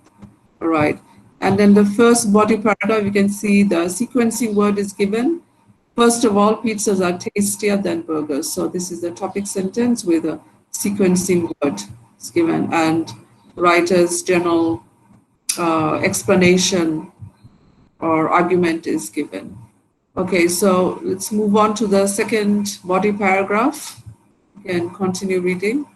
All right. And then the first body paragraph, you can see the sequencing word is given. First of all, pizzas are tastier than burgers. So this is the topic sentence with a sequencing word is given, and writer's general explanation or argument is given. Okay, so let's move on to the second body paragraph. You can continue reading.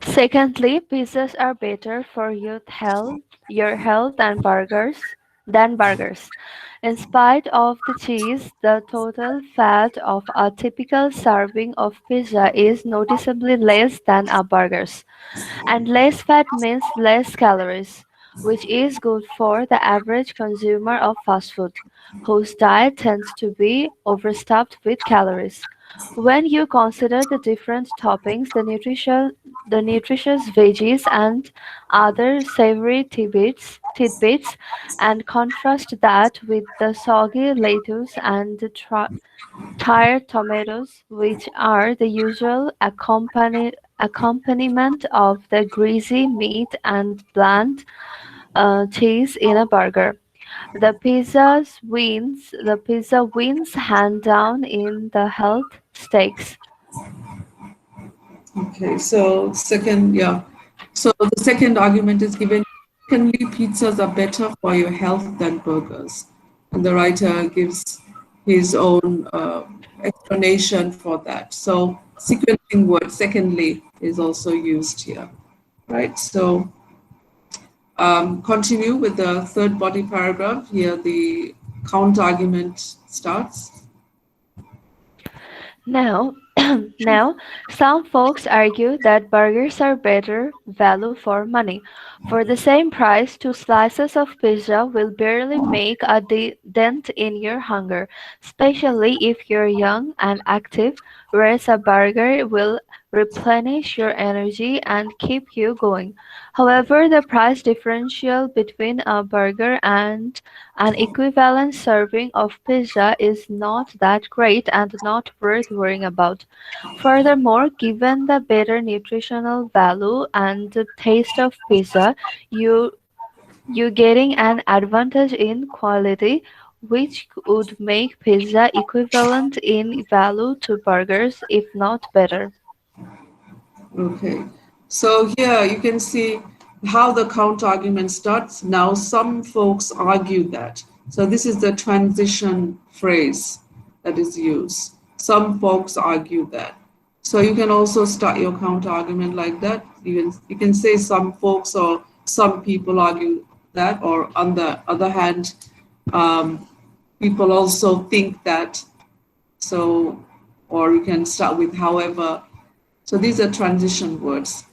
Secondly, pizzas are better for your health than burgers. than burgers. In spite of the cheese, the total fat of a typical serving of pizza is noticeably less than a burger's. And less fat means less calories, which is good for the average consumer of fast food, whose diet tends to be overstuffed with calories. When you consider the different toppings, the nutritious veggies, and other savory tidbits, and contrast that with the soggy lettuce and the tired tomatoes, which are the usual accompaniment of the greasy meat and bland cheese in a burger. The pizza wins hand down in the health stakes. Okay, so second, yeah. So the second argument is given, secondly, pizzas are better for your health than burgers. And the writer gives his own explanation for that. So sequencing word, secondly, is also used here, right? So continue with the third body paragraph. Here the counter argument starts. Now, now, some folks argue that burgers are better value for money. For the same price, two slices of pizza will barely make a dent in your hunger, especially if you're young and active, whereas a burger will replenish your energy and keep you going. However, the price differential between a burger and an equivalent serving of pizza is not that great and not worth worrying about. Furthermore, given the better nutritional value and the taste of pizza, you you getting an advantage in quality, which would make pizza equivalent in value to burgers, if not better. Okay, so here you can see how the counter argument starts. Now, some folks argue that. So this is the transition phrase that is used. Some folks argue that. So you can also start your counter argument like that. You can say some folks or some people argue that, or on the other hand, people also think that. So, or you can start with however. So these are transition words.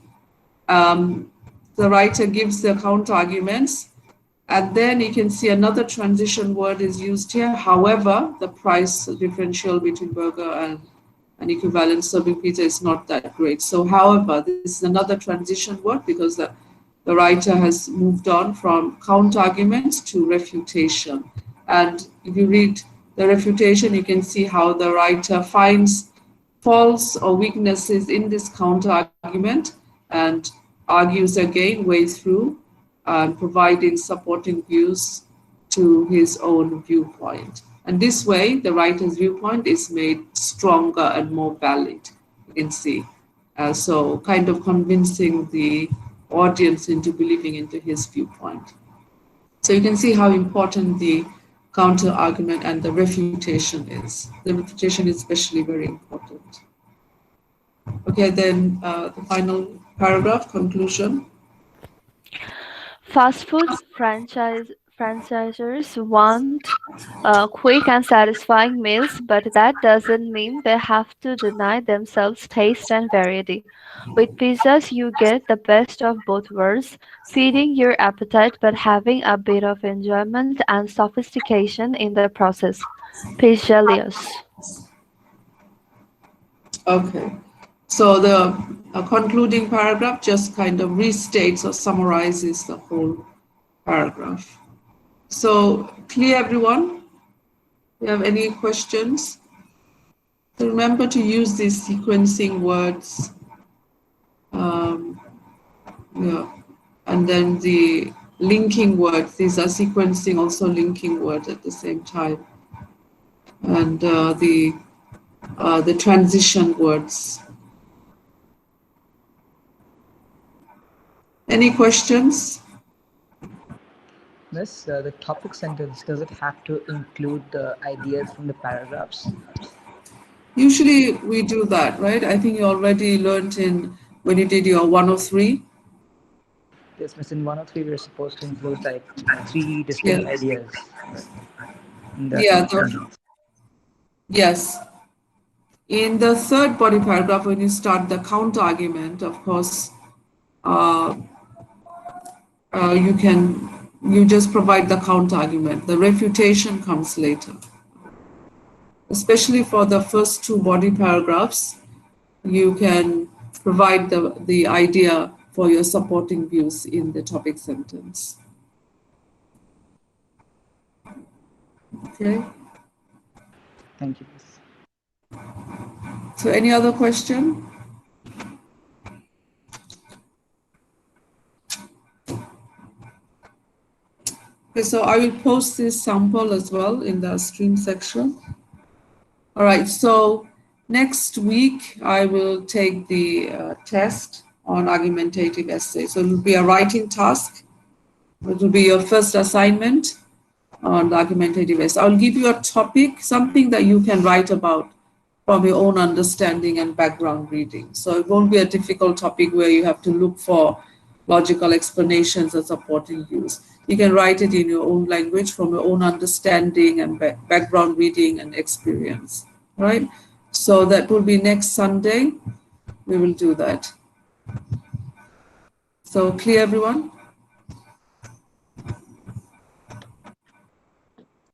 The writer gives the counter arguments, and then you can see another transition word is used here. However, the price differential between burger and an equivalent serving pizza is not that great. So, however, this is another transition word because the writer has moved on from counter arguments to refutation. And if you read the refutation, you can see how the writer finds faults or weaknesses in this counter argument and argues again way through, providing supporting views to his own viewpoint. And this way, the writer's viewpoint is made stronger and more valid, you can see. So kind of convincing the audience into believing into his viewpoint. So you can see how important the counter argument and the refutation is. The refutation is especially very important. Okay, then the final paragraph, conclusion. Fast food franchisors want quick and satisfying meals, but that doesn't mean they have to deny themselves taste and variety. With pizzas, you get the best of both worlds, feeding your appetite but having a bit of enjoyment and sophistication in the process. Pizzalios. Okay, so the concluding paragraph just kind of restates or summarizes the whole paragraph. So, clear everyone? Do you have any questions? So remember to use these sequencing words. Yeah. And then the linking words, these are sequencing, also linking words at the same time. And the transition words. Any questions? Miss, the topic sentence, does it have to include the ideas from the paragraphs? Usually we do that, right? I think you already learned in when you did your 103. Yes, Miss, in 103 we're supposed to include like three distinct Yes. ideas in the Yeah, journal. yes. In the third body paragraph, when you start the counter argument, of course, uh, you just provide the counter argument. The refutation comes later. Especially for the first two body paragraphs, you can provide the idea for your supporting views in the topic sentence. Okay. Thank you, Miss. So any other question? Okay, so I will post this sample as well in the stream section. All right, so next week I will take the test on argumentative essay. So it will be a writing task. It will be your first assignment on the argumentative essay. I'll give you a topic, something that you can write about from your own understanding and background reading. So it won't be a difficult topic where you have to look for logical explanations and supporting views. You can write it in your own language from your own understanding and background reading and experience, right? So that will be next Sunday. We will do that. So clear, everyone?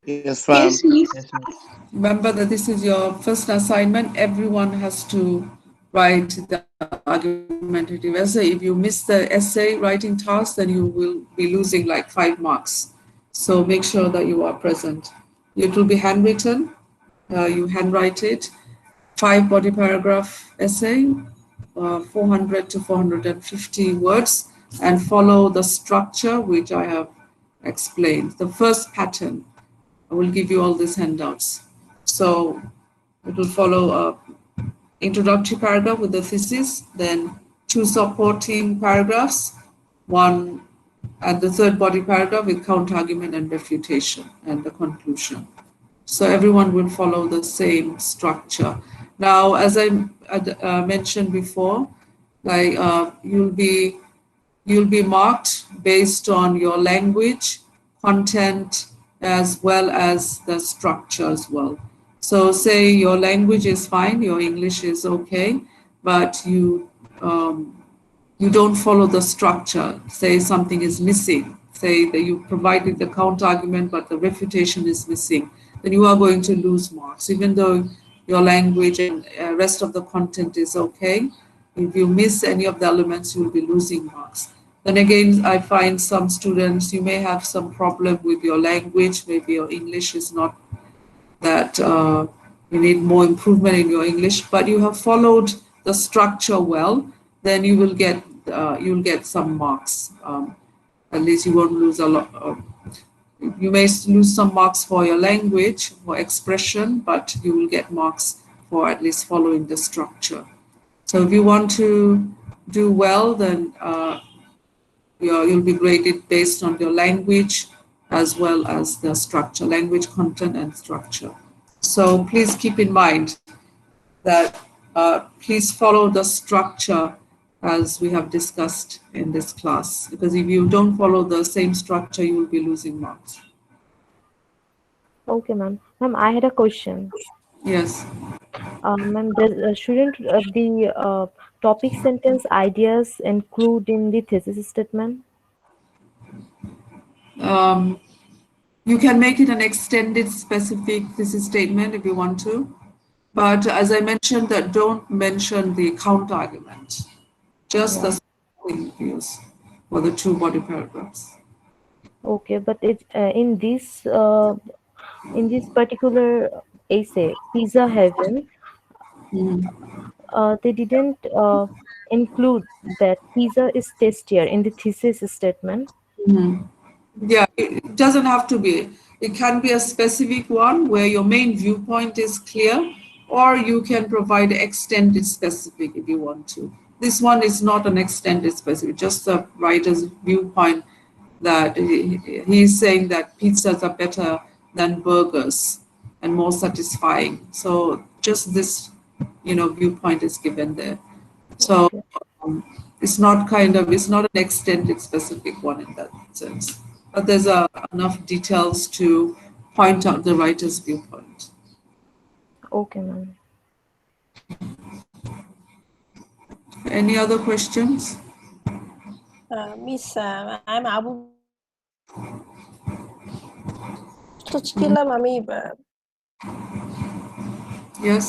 Yes, ma'am. Yes, Miss. Yes, Miss. Remember that this is your first assignment. Everyone has to write the argumentative essay. If you miss the essay writing task, then you will be losing like 5 marks. So make sure that you are present. It will be handwritten. You handwrite it. 5 body paragraph essay, 400 to 450 words, and follow the structure which I have explained. The first pattern. I will give you all these handouts. So it will follow a introductory paragraph with the thesis, then 2 supporting paragraphs, one at the third body paragraph with counter-argument and refutation, and the conclusion. So everyone will follow the same structure. Now, as I mentioned before, like you'll be marked based on your language, content, as well as the structure as well. So say your language is fine, your English is okay, but you don't follow the structure. Say something is missing. Say that you provided the counter argument, but the refutation is missing. Then you are going to lose marks, even though your language and rest of the content is okay. If you miss any of the elements, you'll be losing marks. Then again, I find some students, you may have some problem with your language. Maybe your English is not that you need more improvement in your English, but you have followed the structure well, then you'll get some marks. At least you won't lose a lot. You may lose some marks for your language, for expression, but you will get marks for at least following the structure. So if you want to do well, then you'll be graded based on your language as well as the structure, language, content, and structure. So please keep in mind that please follow the structure as we have discussed in this class, because if you don't follow the same structure, you will be losing marks. Okay, ma'am. Ma'am, I had a question. Yes. Ma'am, shouldn't the topic sentence ideas include in the thesis statement? You can make it an extended specific thesis statement if you want to. But as I mentioned, that don't mention the counter argument, just the supporting views for the 2 body paragraphs. Okay, but it in this particular essay, Pizza Heaven, they didn't include that pizza is tastier in the thesis statement. Yeah, it doesn't have to be. It can be a specific one where your main viewpoint is clear, or you can provide extended specific if you want to. This one is not an extended specific, just the writer's viewpoint that he's saying that pizzas are better than burgers and more satisfying. So just this, viewpoint is given there. So Okay. it's not an extended specific one in that sense. But there's enough details to point out the writer's viewpoint. Okay, ma'am. Any other questions? Miss, I'm Abu ছিলাম আমি Yes.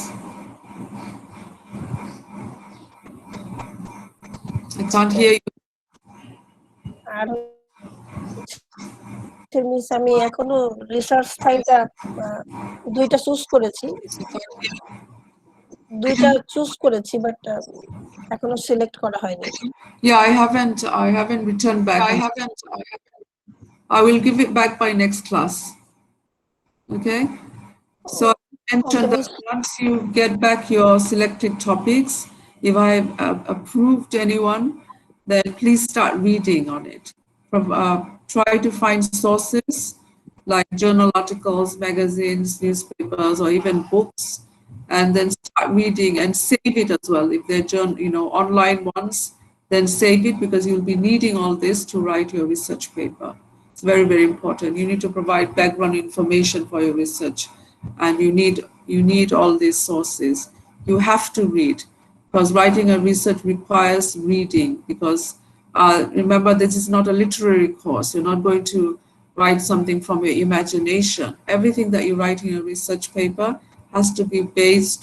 I can't hear you. আর miss আমি এখনো research ফাইলটা দুইটা choose করেছি but এখনো select করা হয়নি Yeah, I haven't returned back. I will give it back by next class. Okay? So I mentioned that once you get back your selected topics, if I have approved anyone, then please start reading on it. Try to find sources like journal articles, magazines, newspapers, or even books, and then start reading and save it as well. If they're online ones, then save it because you'll be needing all this to write your research paper. It's very, very important. You need to provide background information for your research, and you need all these sources. You have to read because writing a research requires reading because remember, this is not a literary course. You're not going to write something from your imagination. Everything that you write in a research paper has to be based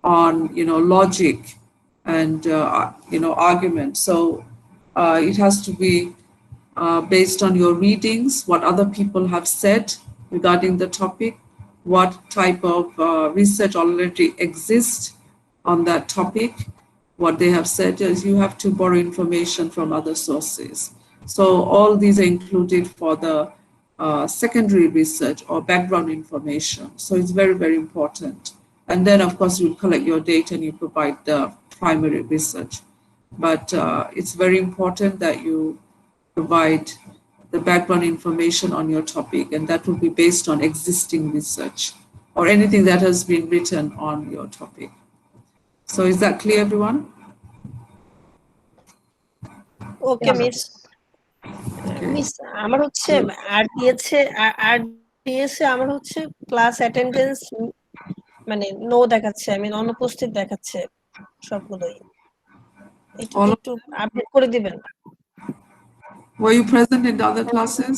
on logic and argument. So it has to be based on your readings, what other people have said regarding the topic, what type of research already exists on that topic, what they have said. Is you have to borrow information from other sources. So all these are included for the secondary research or background information. So it's very, very important. And then, of course, you collect your data and you provide the primary research. But it's very important that you provide the background information on your topic, and that will be based on existing research or anything that has been written on your topic. So is that clear, everyone? Okay miss miss আমার হচ্ছে আর দিয়েছে আমার হচ্ছে class attendance মানে no দেখাচ্ছে আমি অনুপস্থিত দেখাচ্ছে সবগুলোই এটা একটু আপডেট করে দিবেন Were you present in the other classes?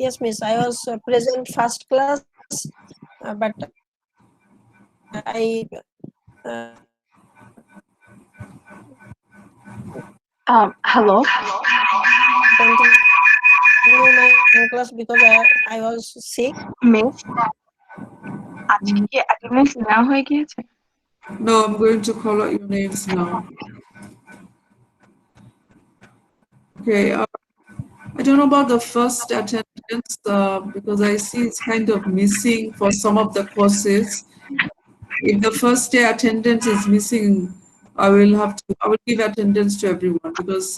Yes, miss. I was present first class, but I Hello. continue my class because I was sick. Miss, আজকে কি অ্যাটেন্ডেন্স নেওয়া হয়ে গিয়েছে? No, I'm going to call out your names now. Okay. I don't know about the first attendance because I see it's kind of missing for some of the courses. If the first day attendance is missing, I will give attendance to everyone because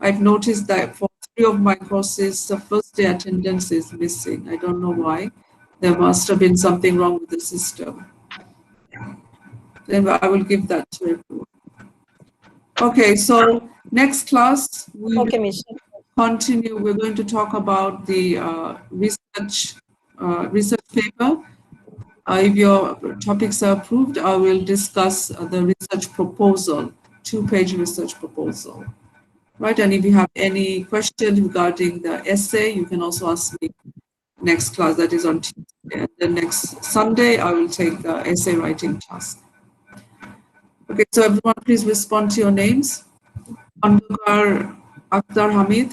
I've noticed that for 3 of my courses, the first day attendance is missing. I don't know why. There must have been something wrong with the system. Then I will give that to everyone. Okay, so next class, we continue. We're going to talk about the research paper. If your topics are approved, I will discuss the research proposal, 2-page research proposal. Right, and if you have any questions regarding the essay, you can also ask me next class, that is on Tuesday. And the next Sunday, I will take the essay writing task. Okay, so everyone please respond to your names. Andukar Akhtar Hamid.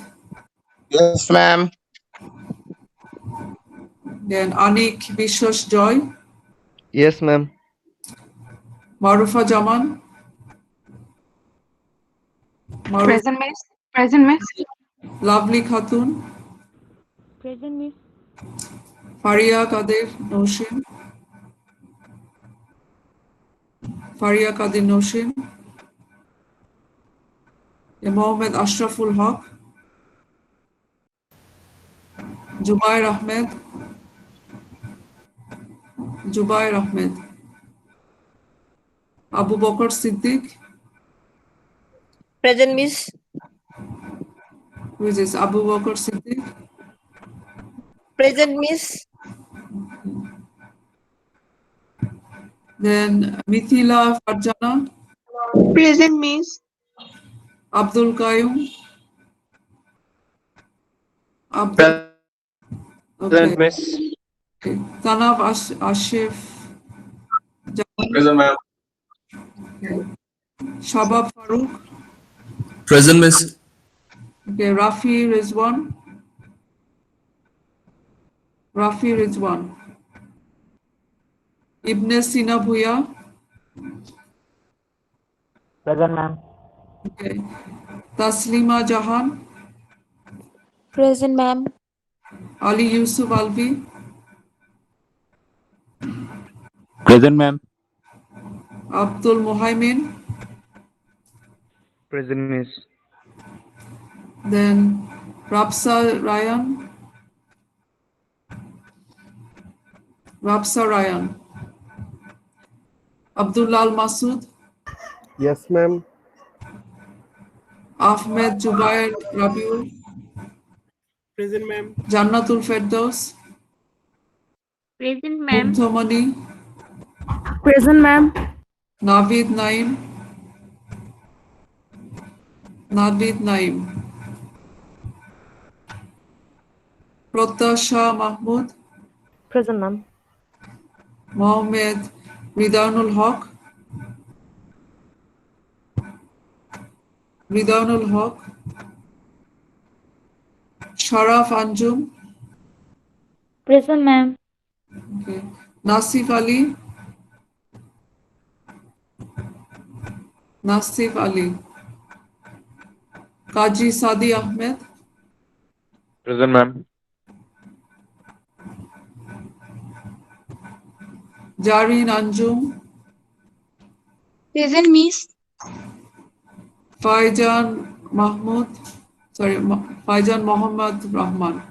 Yes, ma'am. Then Anik Vishwas Joy. Yes, ma'am. Marufa Jaman. Present, miss. Present, miss. Lovely Khatun. Present, miss. Faria Kadir Noshin. Faria Kadir Noshin. Mohammed Ashraful Haq. Jubair Ahmed. Jubair Ahmed. Abu Bakr Siddiq. Present, Miss. Who is this? Abu Bakr Siddiq? Present, Miss. Then Mithila Farjana? Present, Miss. Abdul Qayyum? Present, Miss. Okay. Tanab Ashif? Present, ma'am. Okay. Shabab Farooq? Present, Miss. Okay. Rafi Rizwan? Rafi Rizwan. Ibn Sina Bhuya? Present, ma'am. Okay. Taslima Jahan? Present, ma'am. Ali Yusuf Alvi? Present, ma'am. Abdul Muhaimin? Present, Miss. Then Rapsa Ryan? Rapsa Ryan. Abdullah Al Masud? Yes, ma'am. Ahmed Jubair Rabiul? Present, ma'am. Jannatul Firdaus? Present, ma'am. Mugdhamani? Present, ma'am. Navid Naim? Navid Naim. Protasha Mahmud? Present, ma'am. Mohammed Ridanul Haq? Ridanul Haq? Sharaf Anjum? Present, ma'am. Okay. Nasif Ali? Nasif Ali. Kaji Sadi Ahmed? Present, ma'am. Jareen Anjum? Present, Miss. Faijan Mahmud? Sorry, Faijan Mohammad Rahman.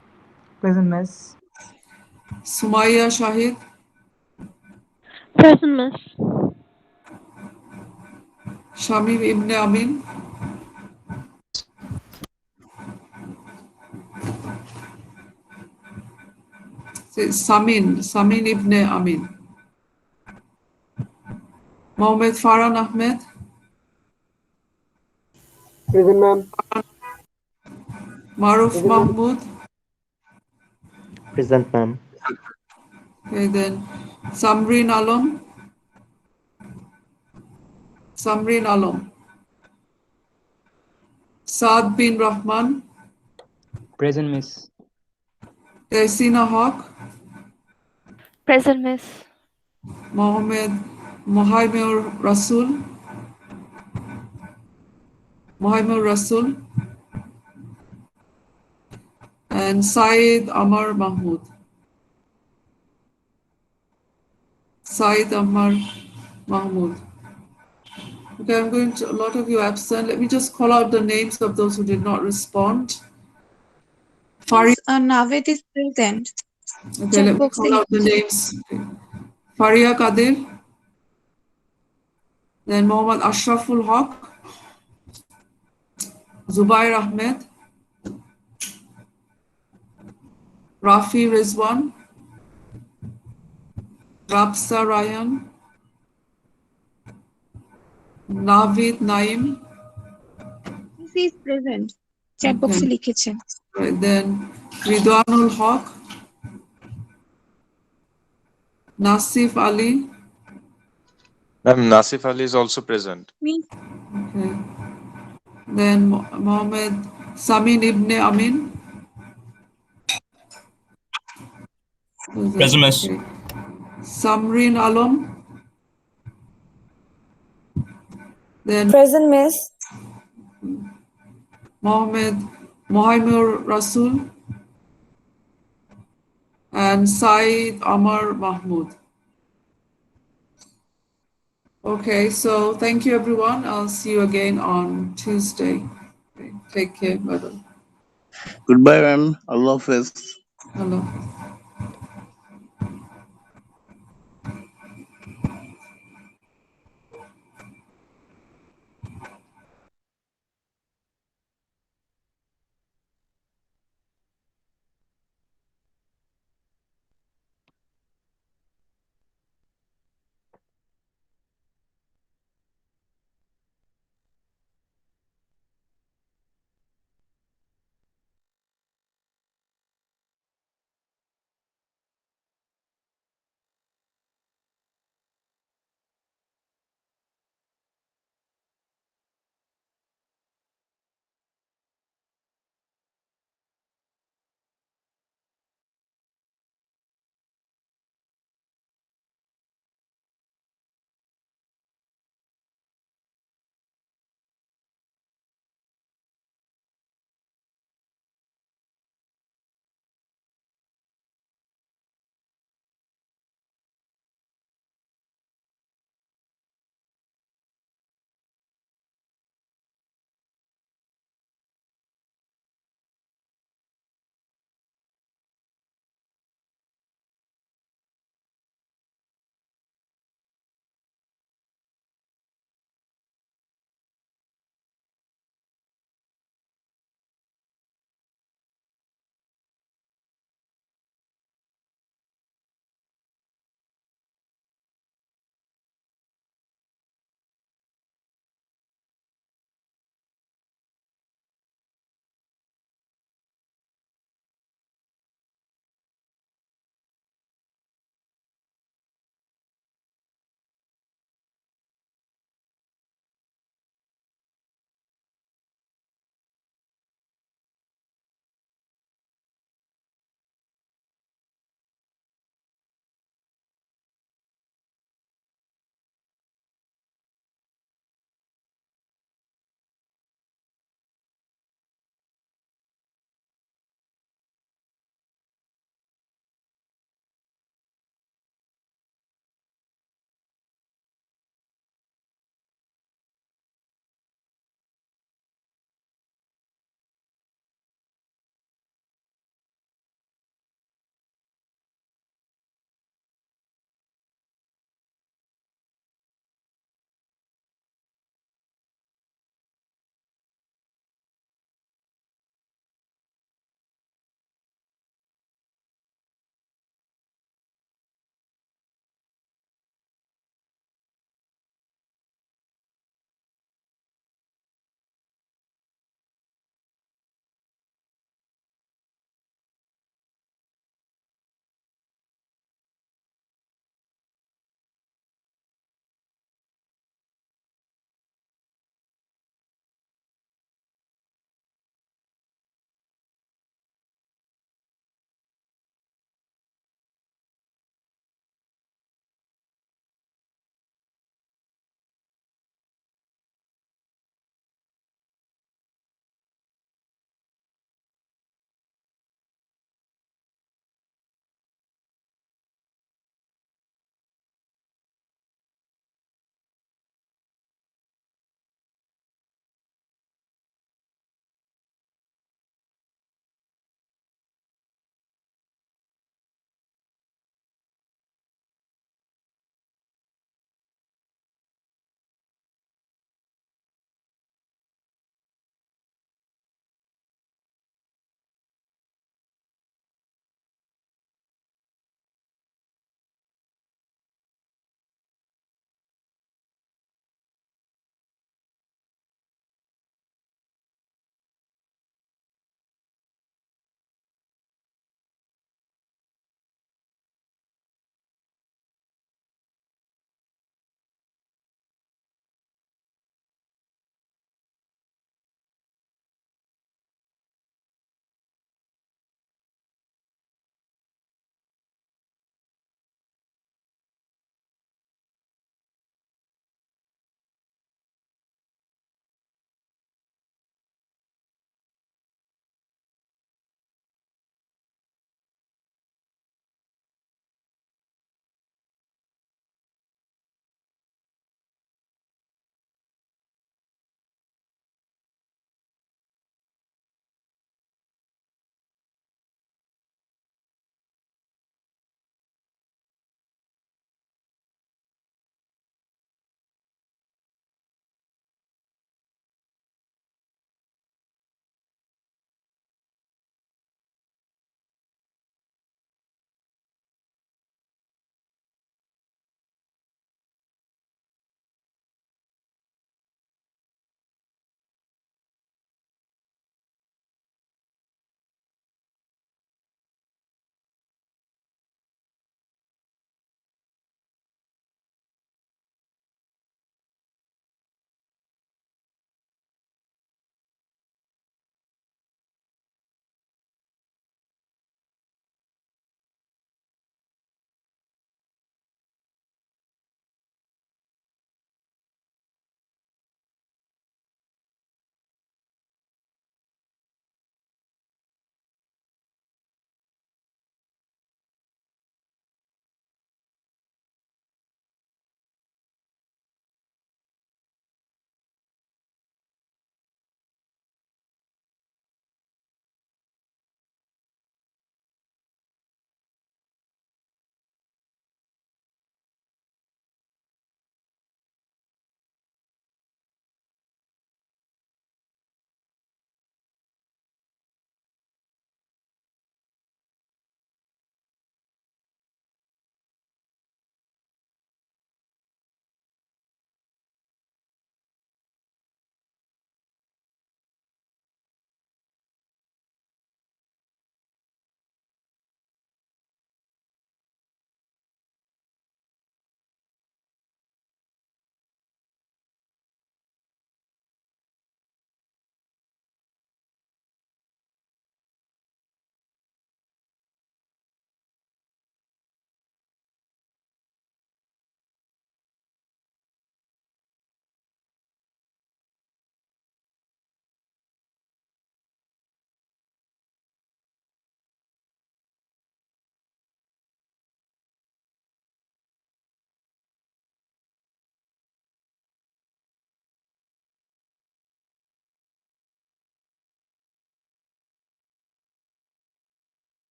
Present, Miss. Sumaya Shahid? Present, Miss. Shamim Ibn Amin? Samin Ibn Amin. Mohammed Farhan Ahmed? Present, ma'am. Maruf Mahmud? Present, ma'am. Okay, then Samrin Alam? Samrin Alam. Saad bin Rahman? Present, Miss. Tehsina Haq? Present, Miss. Mohammed Mohaimur Rasul? Mohaimur Rasul? And Saeed Amar Mahmud. Saeed Amar Mahmud. Okay, I'm going to, a lot of you absent. Let me just call out the names of those who did not respond. Farid. Navid is present. Okay, let me call out the names. Okay. Faria Kadir. Then Mohammad Ashraful Haq. Zubair Ahmed. Rafi Rizwan. Rapsa Ryan. Navid Naim. He is present. Chat box এ লিখেছেন। Right, then Ridwanul Haq. Nasif Ali. Ma'am, Nasif Ali is also present. Me. Okay. Then Mohammed Samin Ibn Amin. Present, Miss. Okay. Samrin Alam. Then Present, Miss. Mohammed Mohaimur Rasul and Saeed Amar Mahmud. Okay, so thank you everyone. I'll see you again on Tuesday. Okay, take care. Bye-bye. Goodbye, ma'am. Allah Hafiz. Hello.